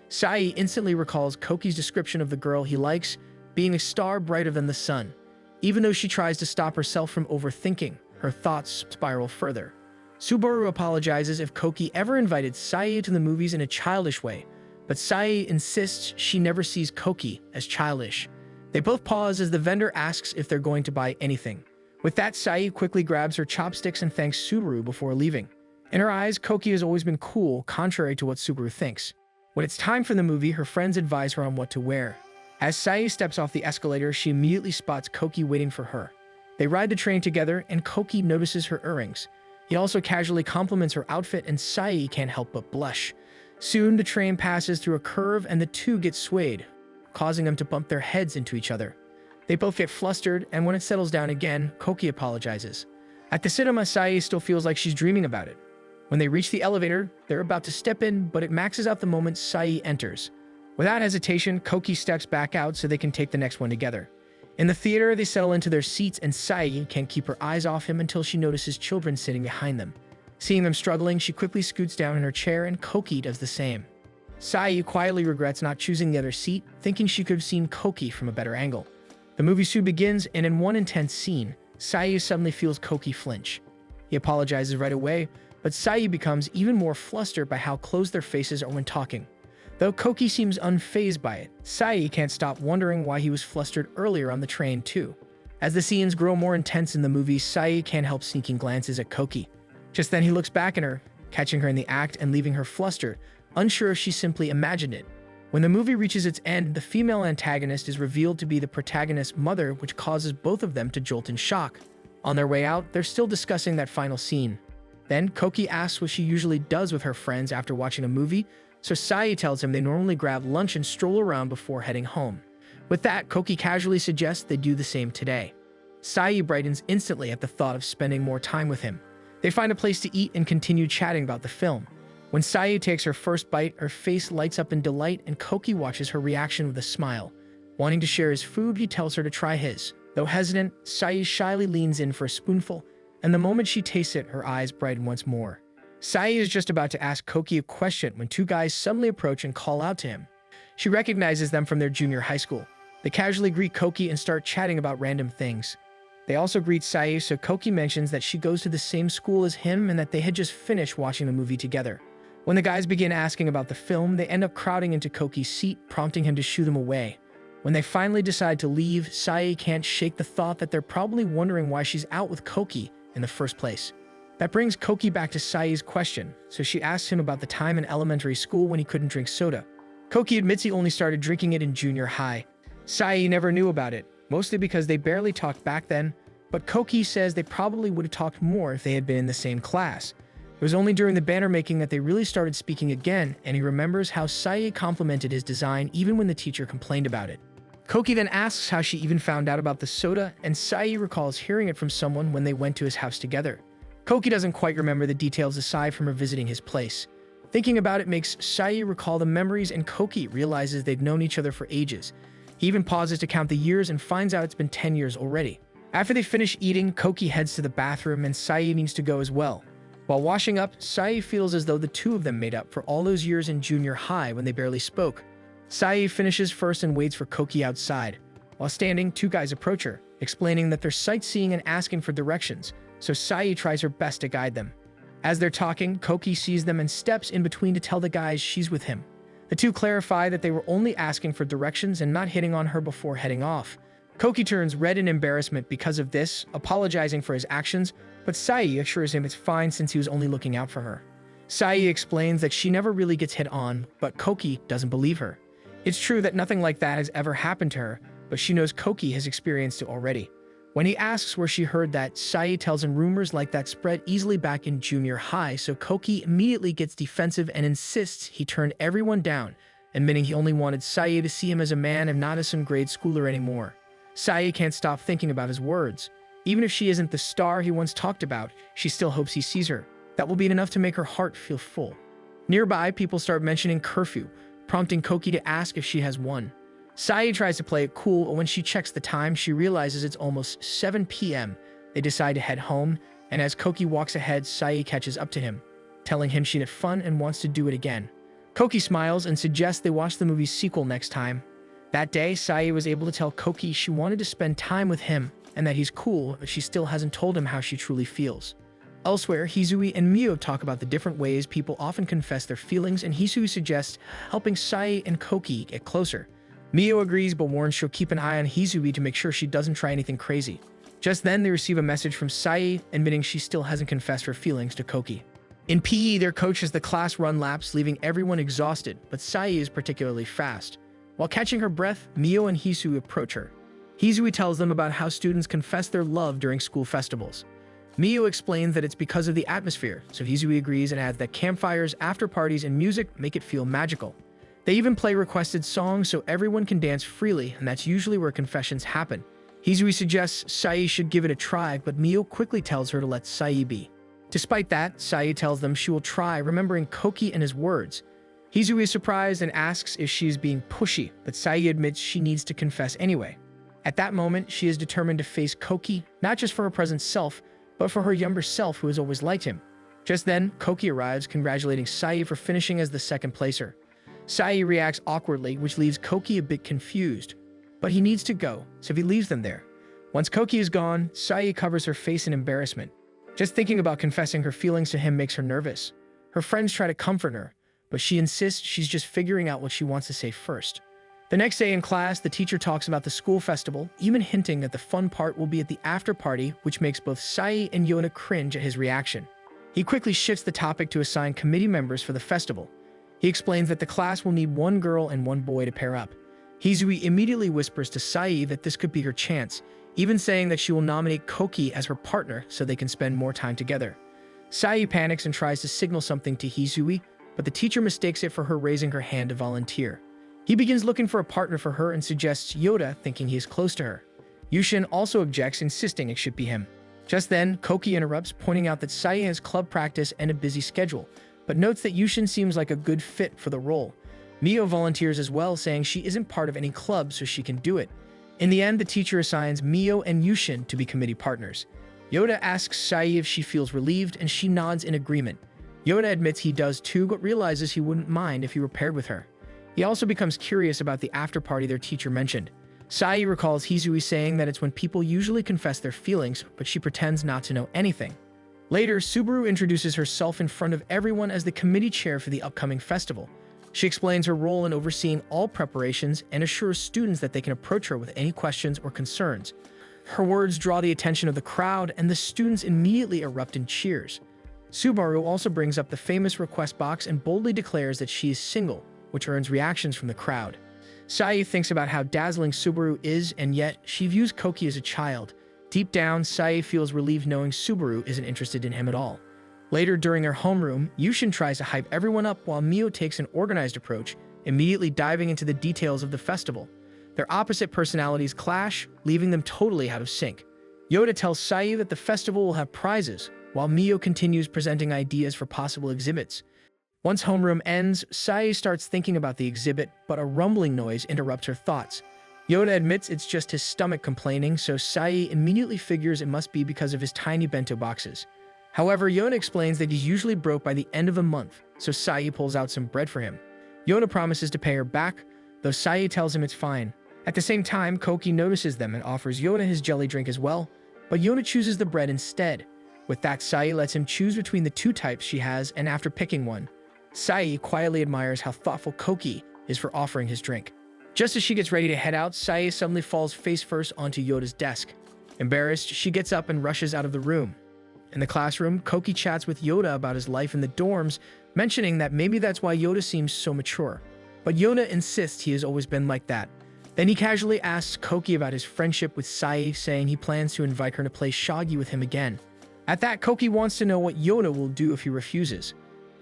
Sayu instantly recalls Koki's description of the girl he likes, being a star brighter than the sun. Even though she tries to stop herself from overthinking, her thoughts spiral further. Subaru apologizes if Koki ever invited Sayu to the movies in a childish way, but Sayu insists she never sees Koki as childish. They both pause as the vendor asks if they're going to buy anything. With that, Sayu quickly grabs her chopsticks and thanks Subaru before leaving. In her eyes, Koki has always been cool, contrary to what Subaru thinks. When it's time for the movie, her friends advise her on what to wear. As Sayu steps off the escalator, she immediately spots Koki waiting for her. They ride the train together, and Koki notices her earrings. He also casually compliments her outfit, and Sayu can't help but blush. Soon, the train passes through a curve, and the two get swayed, causing them to bump their heads into each other. They both get flustered, and when it settles down again, Koki apologizes. At the cinema, Sayu still feels like she's dreaming about it. When they reach the elevator, they're about to step in, but it maxes out the moment Sai enters. Without hesitation, Koki steps back out so they can take the next one together. In the theater, they settle into their seats and Sai can't keep her eyes off him until she notices children sitting behind them. Seeing them struggling, she quickly scoots down in her chair and Koki does the same. Sai quietly regrets not choosing the other seat, thinking she could have seen Koki from a better angle. The movie soon begins, and in one intense scene, Sai suddenly feels Koki flinch. He apologizes right away, but Sai becomes even more flustered by how close their faces are when talking. Though Koki seems unfazed by it, Sai can't stop wondering why he was flustered earlier on the train too. As the scenes grow more intense in the movie, Sai can't help sneaking glances at Koki. Just then he looks back at her, catching her in the act and leaving her flustered, unsure if she simply imagined it. When the movie reaches its end, the female antagonist is revealed to be the protagonist's mother, which causes both of them to jolt in shock. On their way out, they're still discussing that final scene. Then, Koki asks what she usually does with her friends after watching a movie, so Sai tells him they normally grab lunch and stroll around before heading home. With that, Koki casually suggests they do the same today. Sai brightens instantly at the thought of spending more time with him. They find a place to eat and continue chatting about the film. When Sai takes her first bite, her face lights up in delight and Koki watches her reaction with a smile. Wanting to share his food, he tells her to try his. Though hesitant, Sai shyly leans in for a spoonful, and the moment she tastes it, her eyes brighten once more. Sai is just about to ask Koki a question when two guys suddenly approach and call out to him. She recognizes them from their junior high school. They casually greet Koki and start chatting about random things. They also greet Sai, so Koki mentions that she goes to the same school as him and that they had just finished watching the movie together. When the guys begin asking about the film, they end up crowding into Koki's seat, prompting him to shoo them away. When they finally decide to leave, Sai can't shake the thought that they're probably wondering why she's out with Koki in the first place. That brings Koki back to Sai's question, so she asks him about the time in elementary school when he couldn't drink soda. Koki admits he only started drinking it in junior high. Sai never knew about it, mostly because they barely talked back then, but Koki says they probably would have talked more if they had been in the same class. It was only during the banner making that they really started speaking again, and he remembers how Sai complimented his design even when the teacher complained about it. Koki then asks how she even found out about the soda, and Sai recalls hearing it from someone when they went to his house together. Koki doesn't quite remember the details aside from her visiting his place. Thinking about it makes Sai recall the memories, and Koki realizes they've known each other for ages. He even pauses to count the years and finds out it's been 10 years already. After they finish eating, Koki heads to the bathroom and Sai needs to go as well. While washing up, Sai feels as though the two of them made up for all those years in junior high when they barely spoke. Sai finishes first and waits for Koki outside. While standing, two guys approach her, explaining that they're sightseeing and asking for directions, so Sai tries her best to guide them. As they're talking, Koki sees them and steps in between to tell the guys she's with him. The two clarify that they were only asking for directions and not hitting on her before heading off. Koki turns red in embarrassment because of this, apologizing for his actions, but Sai assures him it's fine since he was only looking out for her. Sai explains that she never really gets hit on, but Koki doesn't believe her. It's true that nothing like that has ever happened to her, but she knows Koki has experienced it already. When he asks where she heard that, Sai tells him rumors like that spread easily back in junior high, so Koki immediately gets defensive and insists he turned everyone down, admitting he only wanted Sai to see him as a man and not as some grade schooler anymore. Sai can't stop thinking about his words. Even if she isn't the star he once talked about, she still hopes he sees her. That will be enough to make her heart feel full. Nearby, people start mentioning curfew, prompting Koki to ask if she has one. Sai tries to play it cool, but when she checks the time, she realizes it's almost 7 p.m. They decide to head home, and as Koki walks ahead, Sai catches up to him, telling him she had fun and wants to do it again. Koki smiles and suggests they watch the movie's sequel next time. That day, Sai was able to tell Koki she wanted to spend time with him and that he's cool, but she still hasn't told him how she truly feels. Elsewhere, Hisui and Mio talk about the different ways people often confess their feelings, and Hisui suggests helping Sai and Koki get closer. Mio agrees but warns she'll keep an eye on Hisui to make sure she doesn't try anything crazy. Just then, they receive a message from Sai admitting she still hasn't confessed her feelings to Koki. In PE, their coach has the class run laps, leaving everyone exhausted, but Sai is particularly fast. While catching her breath, Mio and Hisui approach her. Hisui tells them about how students confess their love during school festivals. Mio explains that it's because of the atmosphere, so Hisui agrees and adds that campfires, after parties, and music make it feel magical. They even play requested songs so everyone can dance freely, and that's usually where confessions happen. Hisui suggests Sai should give it a try, but Mio quickly tells her to let Sai be. Despite that, Sae tells them she will try, remembering Koki and his words. Hizui is surprised and asks if she is being pushy, but Sae admits she needs to confess anyway. At that moment, she is determined to face Koki, not just for her present self, but for her younger self who has always liked him. Just then, Koki arrives, congratulating Sae for finishing as the second placer. Sae reacts awkwardly, which leaves Koki a bit confused. But he needs to go, so he leaves them there. Once Koki is gone, Sae covers her face in embarrassment. Just thinking about confessing her feelings to him makes her nervous. Her friends try to comfort her, but she insists she's just figuring out what she wants to say first. The next day in class, the teacher talks about the school festival, even hinting that the fun part will be at the after party, which makes both Sae and Yona cringe at his reaction. He quickly shifts the topic to assign committee members for the festival. He explains that the class will need one girl and one boy to pair up. Hizui immediately whispers to Sae that this could be her chance, even saying that she will nominate Koki as her partner so they can spend more time together. Sae panics and tries to signal something to Hizui, but the teacher mistakes it for her raising her hand to volunteer. He begins looking for a partner for her and suggests Yoda, thinking he is close to her. Yushin also objects, insisting it should be him. Just then, Koki interrupts, pointing out that Sae has club practice and a busy schedule, but notes that Yushin seems like a good fit for the role. Mio volunteers as well, saying she isn't part of any club so she can do it. In the end, the teacher assigns Mio and Yushin to be committee partners. Yoda asks Sae if she feels relieved, and she nods in agreement. Yoda admits he does too, but realizes he wouldn't mind if he were paired with her. He also becomes curious about the after-party their teacher mentioned. Sae recalls Hizui saying that it's when people usually confess their feelings, but she pretends not to know anything. Later, Subaru introduces herself in front of everyone as the committee chair for the upcoming festival. She explains her role in overseeing all preparations and assures students that they can approach her with any questions or concerns. Her words draw the attention of the crowd, and the students immediately erupt in cheers. Subaru also brings up the famous request box and boldly declares that she is single, which earns reactions from the crowd. Sae thinks about how dazzling Subaru is, and yet she views Koki as a child. Deep down, Sae feels relieved knowing Subaru isn't interested in him at all. Later, during their homeroom, Yushin tries to hype everyone up while Mio takes an organized approach, immediately diving into the details of the festival. Their opposite personalities clash, leaving them totally out of sync. Yoda tells Sae that the festival will have prizes, while Mio continues presenting ideas for possible exhibits. Once homeroom ends, Sae starts thinking about the exhibit, but a rumbling noise interrupts her thoughts. Yoda admits it's just his stomach complaining, so Sae immediately figures it must be because of his tiny bento boxes. However, Yoda explains that he's usually broke by the end of the month, so Sae pulls out some bread for him. Yoda promises to pay her back, though Sae tells him it's fine. At the same time, Koki notices them and offers Yoda his jelly drink as well, but Yoda chooses the bread instead. With that, Sae lets him choose between the two types she has, and after picking one, Sae quietly admires how thoughtful Koki is for offering his drink. Just as she gets ready to head out, Sae suddenly falls face first onto Yoda's desk. Embarrassed, she gets up and rushes out of the room. In the classroom, Koki chats with Yoda about his life in the dorms, mentioning that maybe that's why Yoda seems so mature. But Yoda insists he has always been like that. Then he casually asks Koki about his friendship with Sae, saying he plans to invite her to play shogi with him again. At that, Koki wants to know what Yoda will do if he refuses.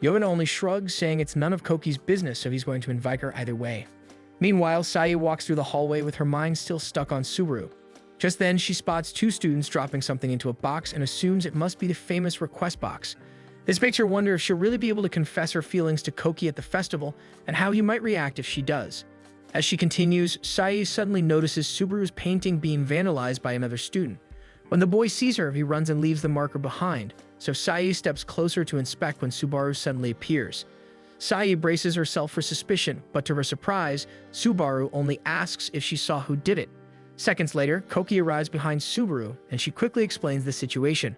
Yoda only shrugs, saying it's none of Koki's business, so he's going to invite her either way. Meanwhile, Sae walks through the hallway with her mind still stuck on Subaru. Just then, she spots two students dropping something into a box and assumes it must be the famous request box. This makes her wonder if she'll really be able to confess her feelings to Koki at the festival and how he might react if she does. As she continues, Sae suddenly notices Subaru's painting being vandalized by another student. When the boy sees her, he runs and leaves the marker behind, so Sae steps closer to inspect when Subaru suddenly appears. Sae braces herself for suspicion, but to her surprise, Subaru only asks if she saw who did it. Seconds later, Koki arrives behind Subaru, and she quickly explains the situation.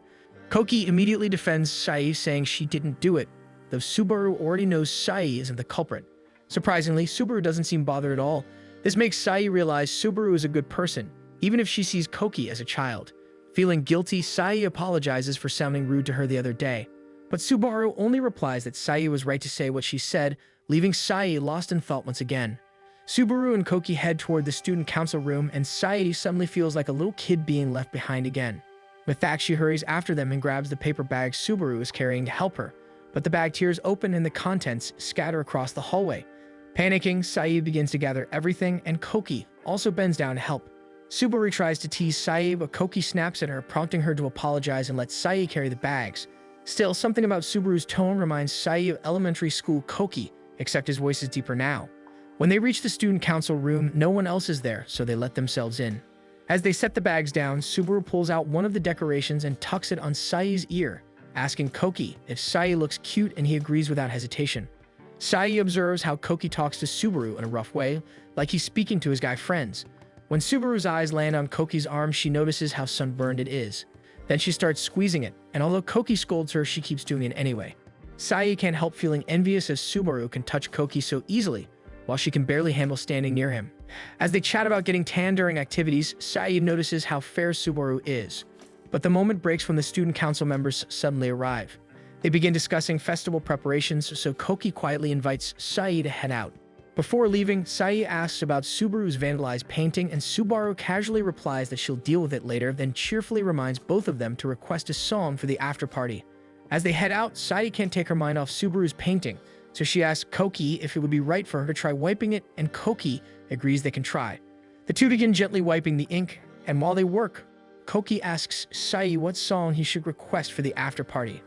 Koki immediately defends Sae, saying she didn't do it, though Subaru already knows Sae isn't the culprit. Surprisingly, Subaru doesn't seem bothered at all. This makes Sae realize Subaru is a good person, even if she sees Koki as a child. Feeling guilty, Sae apologizes for sounding rude to her the other day. But Subaru only replies that Sae was right to say what she said, leaving Sae lost in thought once again. Subaru and Koki head toward the student council room, and Sae suddenly feels like a little kid being left behind again. With that, she hurries after them and grabs the paper bag Subaru is carrying to help her. But the bag tears open and the contents scatter across the hallway. Panicking, Sae begins to gather everything, and Koki also bends down to help. Subaru tries to tease Sae, but Koki snaps at her, prompting her to apologize and let Sae carry the bags. Still, something about Subaru's tone reminds Sai of elementary school Koki, except his voice is deeper now. When they reach the student council room, no one else is there, so they let themselves in. As they set the bags down, Subaru pulls out one of the decorations and tucks it on Sai's ear, asking Koki if Sai looks cute, and he agrees without hesitation. Sai observes how Koki talks to Subaru in a rough way, like he's speaking to his guy friends. When Subaru's eyes land on Koki's arm, she notices how sunburned it is. Then she starts squeezing it, and although Koki scolds her, she keeps doing it anyway. Sai can't help feeling envious as Subaru can touch Koki so easily, while she can barely handle standing near him. As they chat about getting tan during activities, Sai notices how fair Subaru is. But the moment breaks when the student council members suddenly arrive. They begin discussing festival preparations, so Koki quietly invites Sai to head out. Before leaving, Sai asks about Subaru's vandalized painting, and Subaru casually replies that she'll deal with it later, then cheerfully reminds both of them to request a song for the after-party. As they head out, Sai can't take her mind off Subaru's painting, so she asks Koki if it would be right for her to try wiping it, and Koki agrees they can try. The two begin gently wiping the ink, and while they work, Koki asks Sai what song he should request for the after-party.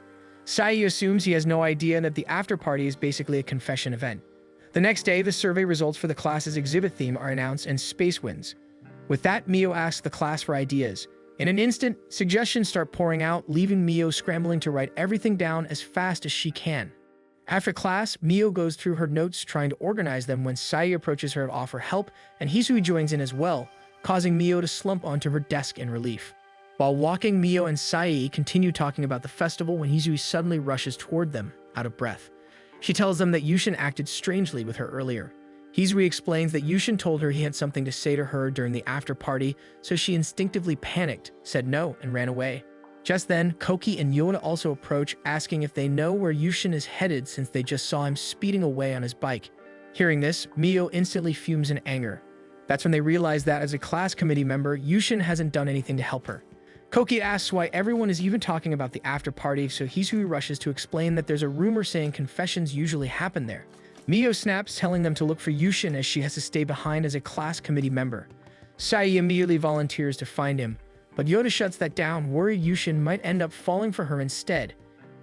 Sai assumes he has no idea and that the after-party is basically a confession event. The next day, the survey results for the class's exhibit theme are announced, and space wins. With that, Mio asks the class for ideas. In an instant, suggestions start pouring out, leaving Mio scrambling to write everything down as fast as she can. After class, Mio goes through her notes trying to organize them when Sai approaches her to offer help, and Hisui joins in as well, causing Mio to slump onto her desk in relief. While walking, Mio and Sai continue talking about the festival when Hisui suddenly rushes toward them, out of breath. She tells them that Yushin acted strangely with her earlier. Hisui explains that Yushin told her he had something to say to her during the after-party, so she instinctively panicked, said no, and ran away. Just then, Koki and Yona also approach, asking if they know where Yushin is headed since they just saw him speeding away on his bike. Hearing this, Mio instantly fumes in anger. That's when they realize that as a class committee member, Yushin hasn't done anything to help her. Koki asks why everyone is even talking about the after-party, so Hisui rushes to explain that there's a rumor saying confessions usually happen there. Mio snaps, telling them to look for Yushin as she has to stay behind as a class committee member. Sai immediately volunteers to find him, but Yoda shuts that down, worried Yushin might end up falling for her instead.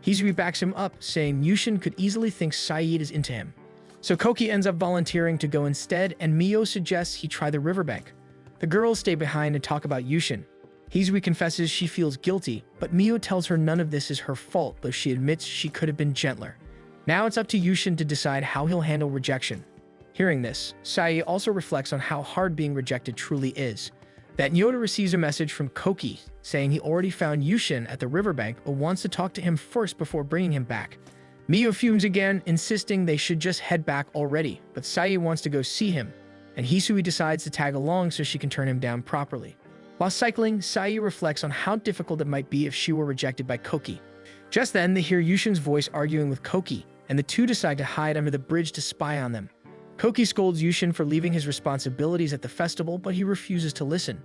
Hisui backs him up, saying Yushin could easily think Saeed is into him. So Koki ends up volunteering to go instead, and Mio suggests he try the riverbank. The girls stay behind and talk about Yushin. Hisui confesses she feels guilty, but Mio tells her none of this is her fault, though she admits she could have been gentler. Now it's up to Yushin to decide how he'll handle rejection. Hearing this, Sai also reflects on how hard being rejected truly is. That Yoda receives a message from Koki saying he already found Yushin at the riverbank but wants to talk to him first before bringing him back. Mio fumes again, insisting they should just head back already, but Sai wants to go see him, and Hisui decides to tag along so she can turn him down properly. While cycling, Sai reflects on how difficult it might be if she were rejected by Koki. Just then, they hear Yushin's voice arguing with Koki, and the two decide to hide under the bridge to spy on them. Koki scolds Yushin for leaving his responsibilities at the festival, but he refuses to listen.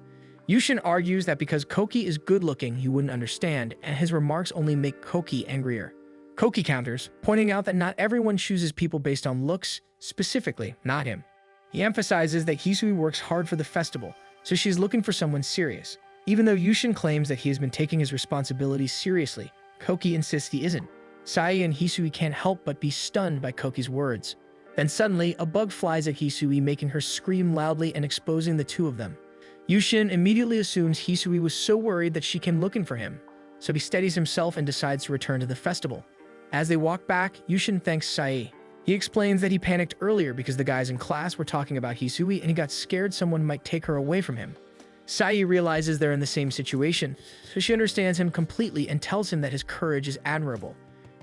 Yushin argues that because Koki is good-looking, he wouldn't understand, and his remarks only make Koki angrier. Koki counters, pointing out that not everyone chooses people based on looks, specifically, not him. He emphasizes that Hisui works hard for the festival, so she's looking for someone serious. Even though Yushin claims that he has been taking his responsibilities seriously, Koki insists he isn't. Sai and Hisui can't help but be stunned by Koki's words. Then suddenly, a bug flies at Hisui, making her scream loudly and exposing the two of them. Yushin immediately assumes Hisui was so worried that she came looking for him, so he steadies himself and decides to return to the festival. As they walk back, Yushin thanks Sai. He explains that he panicked earlier because the guys in class were talking about Hisui and he got scared someone might take her away from him. Sai realizes they're in the same situation, so she understands him completely and tells him that his courage is admirable.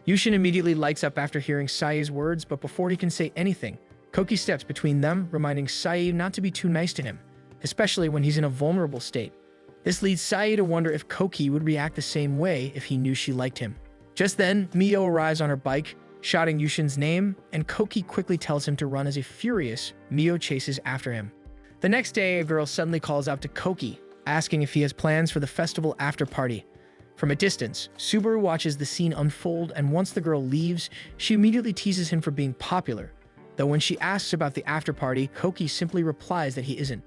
Yushin immediately lights up after hearing Sai's words, but before he can say anything, Koki steps between them, reminding Sai not to be too nice to him, especially when he's in a vulnerable state. This leads Sai to wonder if Koki would react the same way if he knew she liked him. Just then, Mio arrives on her bike, shouting Yushin's name, and Koki quickly tells him to run as a furious Mio chases after him. The next day, a girl suddenly calls out to Koki, asking if he has plans for the festival after-party. From a distance, Subaru watches the scene unfold, and once the girl leaves, she immediately teases him for being popular, though when she asks about the after-party, Koki simply replies that he isn't.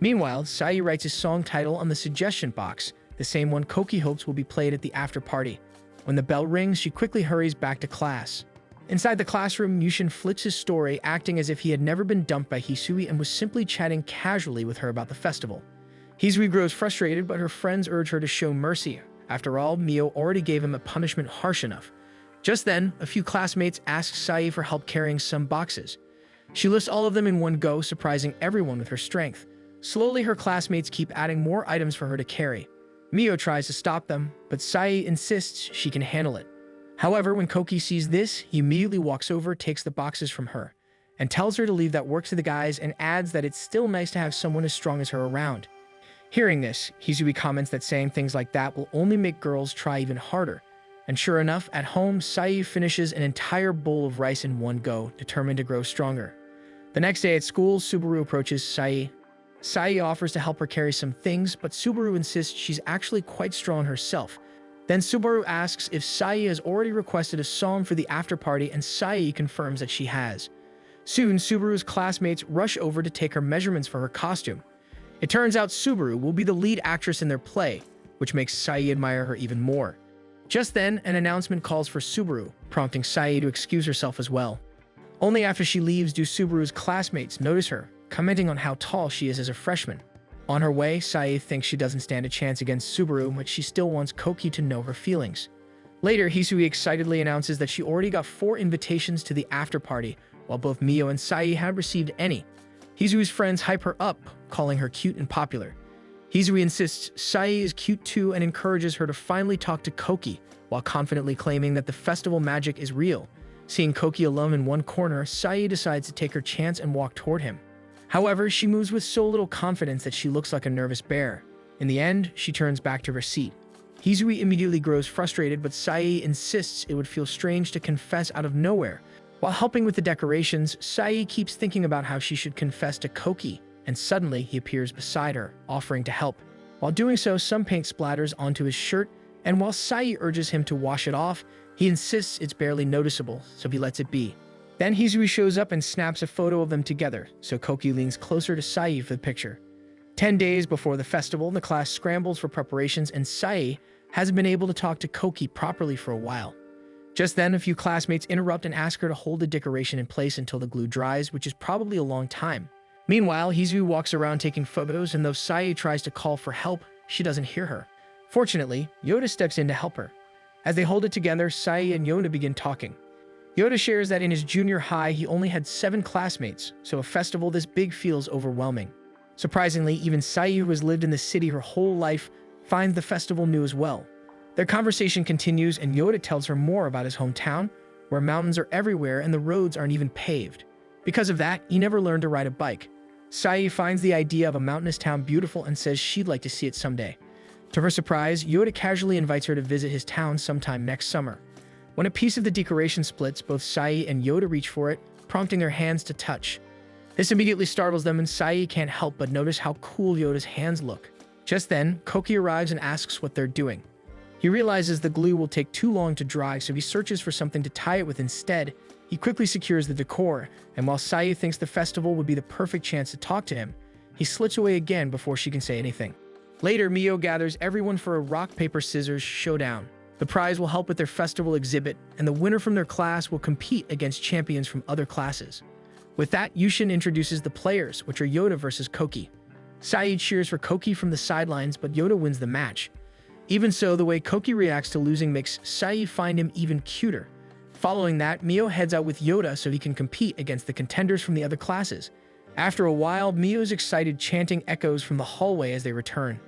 Meanwhile, Sai writes his song title on the suggestion box, the same one Koki hopes will be played at the after-party. When the bell rings, she quickly hurries back to class. Inside the classroom, Yushin flips his story, acting as if he had never been dumped by Hisui and was simply chatting casually with her about the festival. Hisui grows frustrated, but her friends urge her to show mercy. After all, Mio already gave him a punishment harsh enough. Just then, a few classmates ask Sai for help carrying some boxes. She lifts all of them in one go, surprising everyone with her strength. Slowly, her classmates keep adding more items for her to carry. Mio tries to stop them, but Sai insists she can handle it. However, when Koki sees this, he immediately walks over, takes the boxes from her, and tells her to leave that work to the guys and adds that it's still nice to have someone as strong as her around. Hearing this, Hisui comments that saying things like that will only make girls try even harder. And sure enough, at home, Sai finishes an entire bowl of rice in one go, determined to grow stronger. The next day at school, Subaru approaches Sai. Sai offers to help her carry some things, but Subaru insists she's actually quite strong herself. Then Subaru asks if Sai has already requested a song for the after-party, and Sai confirms that she has. Soon, Subaru's classmates rush over to take her measurements for her costume. It turns out Subaru will be the lead actress in their play, which makes Sai admire her even more. Just then, an announcement calls for Subaru, prompting Sai to excuse herself as well. Only after she leaves do Subaru's classmates notice her, commenting on how tall she is as a freshman. On her way, Sai thinks she doesn't stand a chance against Subaru, but she still wants Koki to know her feelings. Later, Hisui excitedly announces that she already got 4 invitations to the after-party, while both Mio and Sai had received any. Hisui's friends hype her up, calling her cute and popular. Hisui insists Sai is cute too and encourages her to finally talk to Koki, while confidently claiming that the festival magic is real. Seeing Koki alone in one corner, Sai decides to take her chance and walk toward him. However, she moves with so little confidence that she looks like a nervous bear. In the end, she turns back to her seat. Hisui immediately grows frustrated, but Sai insists it would feel strange to confess out of nowhere. While helping with the decorations, Sai keeps thinking about how she should confess to Koki, and suddenly he appears beside her, offering to help. While doing so, some paint splatters onto his shirt, and while Sai urges him to wash it off, he insists it's barely noticeable, so he lets it be. Then Hisui shows up and snaps a photo of them together, so Koki leans closer to Sai for the picture. 10 days before the festival, the class scrambles for preparations, and Sai hasn't been able to talk to Koki properly for a while. Just then, a few classmates interrupt and ask her to hold the decoration in place until the glue dries, which is probably a long time. Meanwhile, Hisui walks around taking photos, and though Sai tries to call for help, she doesn't hear her. Fortunately, Yoda steps in to help her. As they hold it together, Sai and Yoda begin talking. Yoda shares that in his junior high, he only had 7 classmates, so a festival this big feels overwhelming. Surprisingly, even Sai, who has lived in the city her whole life, finds the festival new as well. Their conversation continues, and Yoda tells her more about his hometown, where mountains are everywhere and the roads aren't even paved. Because of that, he never learned to ride a bike. Sai finds the idea of a mountainous town beautiful and says she'd like to see it someday. To her surprise, Yoda casually invites her to visit his town sometime next summer. When a piece of the decoration splits, both Sai and Yoda reach for it, prompting their hands to touch. This immediately startles them, and Sai can't help but notice how cool Yoda's hands look. Just then, Koki arrives and asks what they're doing. He realizes the glue will take too long to dry, so he searches for something to tie it with instead. He quickly secures the decor, and while Sai thinks the festival would be the perfect chance to talk to him, he slits away again before she can say anything. Later, Mio gathers everyone for a rock-paper-scissors showdown. The prize will help with their festival exhibit, and the winner from their class will compete against champions from other classes. With that, Yushin introduces the players, which are Yoda versus Koki. Sai cheers for Koki from the sidelines, but Yoda wins the match. Even so, the way Koki reacts to losing makes Sai find him even cuter. Following that, Mio heads out with Yoda so he can compete against the contenders from the other classes. After a while, Mio is excited, chanting echoes from the hallway as they return.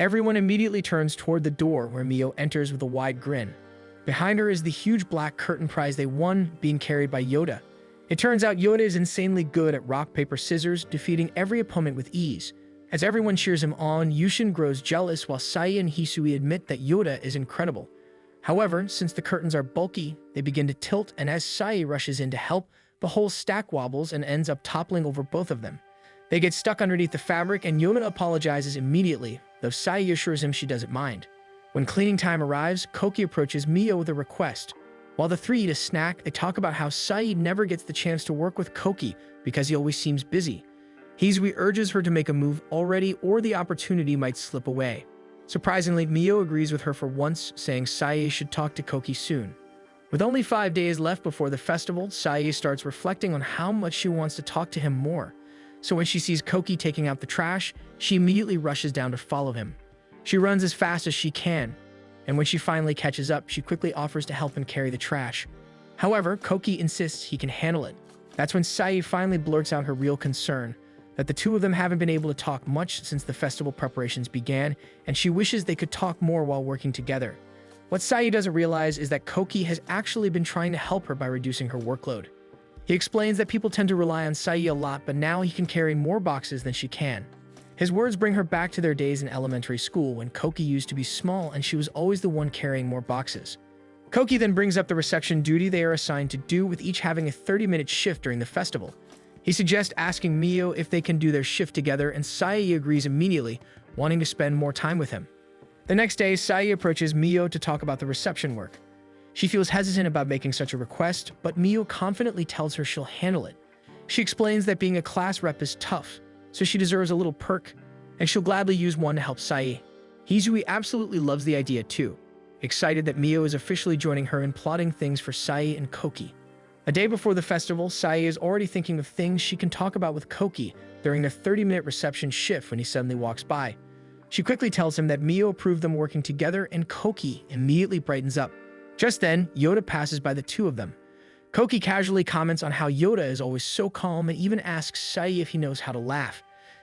Everyone immediately turns toward the door, where Mio enters with a wide grin. Behind her is the huge black curtain prize they won, being carried by Yoda. It turns out Yoda is insanely good at rock, paper, scissors, defeating every opponent with ease. As everyone cheers him on, Yushin grows jealous while Sai and Hisui admit that Yoda is incredible. However, since the curtains are bulky, they begin to tilt, and as Sai rushes in to help, the whole stack wobbles and ends up toppling over both of them. They get stuck underneath the fabric, and Yoda apologizes immediately, though Sai assures him she doesn't mind. When cleaning time arrives, Koki approaches Mio with a request. While the three eat a snack, they talk about how Sai never gets the chance to work with Koki because he always seems busy. Hisui urges her to make a move already, or the opportunity might slip away. Surprisingly, Mio agrees with her for once, saying Sae should talk to Koki soon. With only 5 days left before the festival, Sae starts reflecting on how much she wants to talk to him more. So when she sees Koki taking out the trash, she immediately rushes down to follow him. She runs as fast as she can, and when she finally catches up, she quickly offers to help him carry the trash. However, Koki insists he can handle it. That's when Sae finally blurts out her real concern, that the two of them haven't been able to talk much since the festival preparations began, and she wishes they could talk more while working together. What Sae doesn't realize is that Koki has actually been trying to help her by reducing her workload. He explains that people tend to rely on Sae a lot, but now he can carry more boxes than she can. His words bring her back to their days in elementary school when Koki used to be small and she was always the one carrying more boxes. Koki then brings up the reception duty they are assigned to do, with each having a 30-minute shift during the festival. He suggests asking Mio if they can do their shift together, and Sae agrees immediately, wanting to spend more time with him. The next day, Sae approaches Mio to talk about the reception work. She feels hesitant about making such a request, but Mio confidently tells her she'll handle it. She explains that being a class rep is tough, so she deserves a little perk, and she'll gladly use one to help Sae. Hizui absolutely loves the idea too, excited that Mio is officially joining her in plotting things for Sae and Koki. A day before the festival, Sae is already thinking of things she can talk about with Koki during the 30-minute reception shift when he suddenly walks by. She quickly tells him that Mio approved them working together, and Koki immediately brightens up. Just then, Yoda passes by the two of them. Koki casually comments on how Yoda is always so calm and even asks Sae if he knows how to laugh.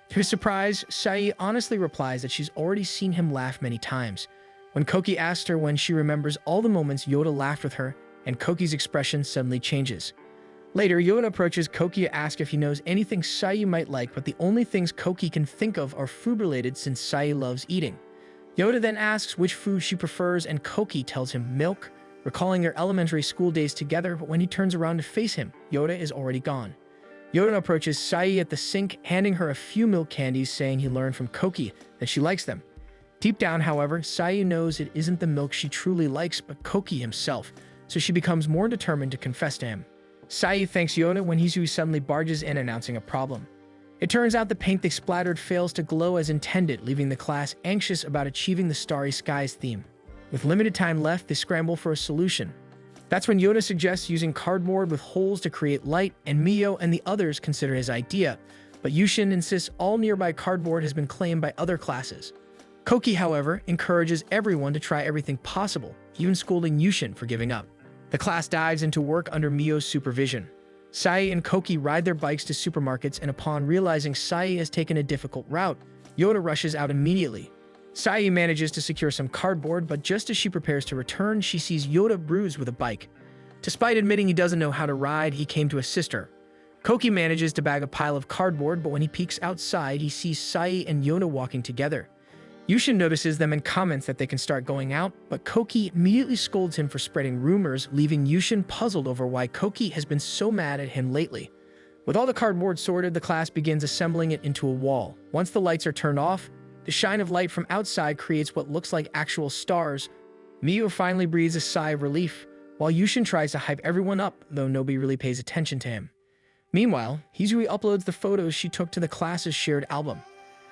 To his surprise, Sae honestly replies that she's already seen him laugh many times. When Koki asks her when she remembers all the moments Yoda laughed with her, and Koki's expression suddenly changes. Later, Yoda approaches Koki to ask if he knows anything Sae might like, but the only things Koki can think of are food-related since Sae loves eating. Yoda then asks which food she prefers, and Koki tells him milk, recalling their elementary school days together, but when he turns around to face him, Yoda is already gone. Yoda approaches Sae at the sink, handing her a few milk candies, saying he learned from Koki that she likes them. Deep down, however, Sae knows it isn't the milk she truly likes, but Koki himself, so she becomes more determined to confess to him. Sae thanks Yoda when Hizui suddenly barges in, announcing a problem. It turns out the paint they splattered fails to glow as intended, leaving the class anxious about achieving the Starry Skies theme. With limited time left, they scramble for a solution. That's when Yoda suggests using cardboard with holes to create light, and Mio and the others consider his idea, but Yushin insists all nearby cardboard has been claimed by other classes. Koki, however, encourages everyone to try everything possible, even scolding Yushin for giving up. The class dives into work under Mio's supervision. Sae and Koki ride their bikes to supermarkets, and upon realizing Sae has taken a difficult route, Yoda rushes out immediately. Sae manages to secure some cardboard, but just as she prepares to return, she sees Yoda bruised with a bike. Despite admitting he doesn't know how to ride, he came to assist her. Koki manages to bag a pile of cardboard, but when he peeks outside, he sees Sae and Yoda walking together. Yushin notices them and comments that they can start going out, but Koki immediately scolds him for spreading rumors, leaving Yushin puzzled over why Koki has been so mad at him lately. With all the cardboard sorted, the class begins assembling it into a wall. Once the lights are turned off, the shine of light from outside creates what looks like actual stars. Mio finally breathes a sigh of relief, while Yushin tries to hype everyone up, though nobody really pays attention to him. Meanwhile, Hizui uploads the photos she took to the class's shared album.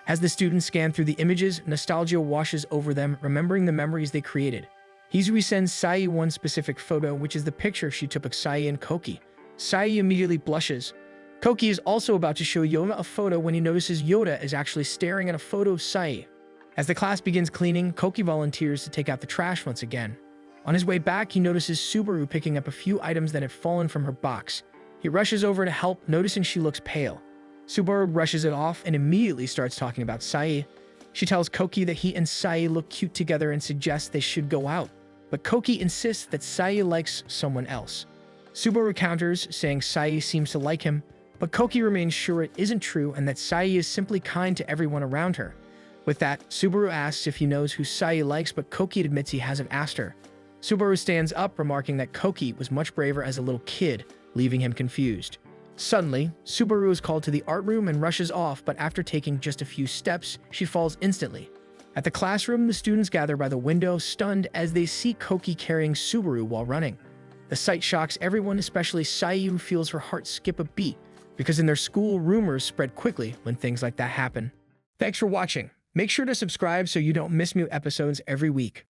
As the students scan through the images, nostalgia washes over them, remembering the memories they created. Hizui sends Sae one specific photo, which is the picture she took of Sae and Koki. Sae immediately blushes. Koki is also about to show Yoda a photo when he notices Yoda is actually staring at a photo of Sae. As the class begins cleaning, Koki volunteers to take out the trash once again. On his way back, he notices Subaru picking up a few items that had fallen from her box. He rushes over to help, noticing she looks pale. Subaru brushes it off and immediately starts talking about Sae. She tells Koki that he and Sae look cute together and suggests they should go out, but Koki insists that Sae likes someone else. Subaru counters, saying Sae seems to like him, but Koki remains sure it isn't true and that Sae is simply kind to everyone around her. With that, Subaru asks if he knows who Sae likes, but Koki admits he hasn't asked her. Subaru stands up, remarking that Koki was much braver as a little kid, leaving him confused. Suddenly, Subaru is called to the art room and rushes off, but after taking just a few steps, she falls instantly. At the classroom, the students gather by the window, stunned as they see Koki carrying Subaru while running. The sight shocks everyone, especially Sae, who feels her heart skip a beat, because in their school, rumors spread quickly when things like that happen. Thanks for watching. Make sure to subscribe so you don't miss new episodes every week.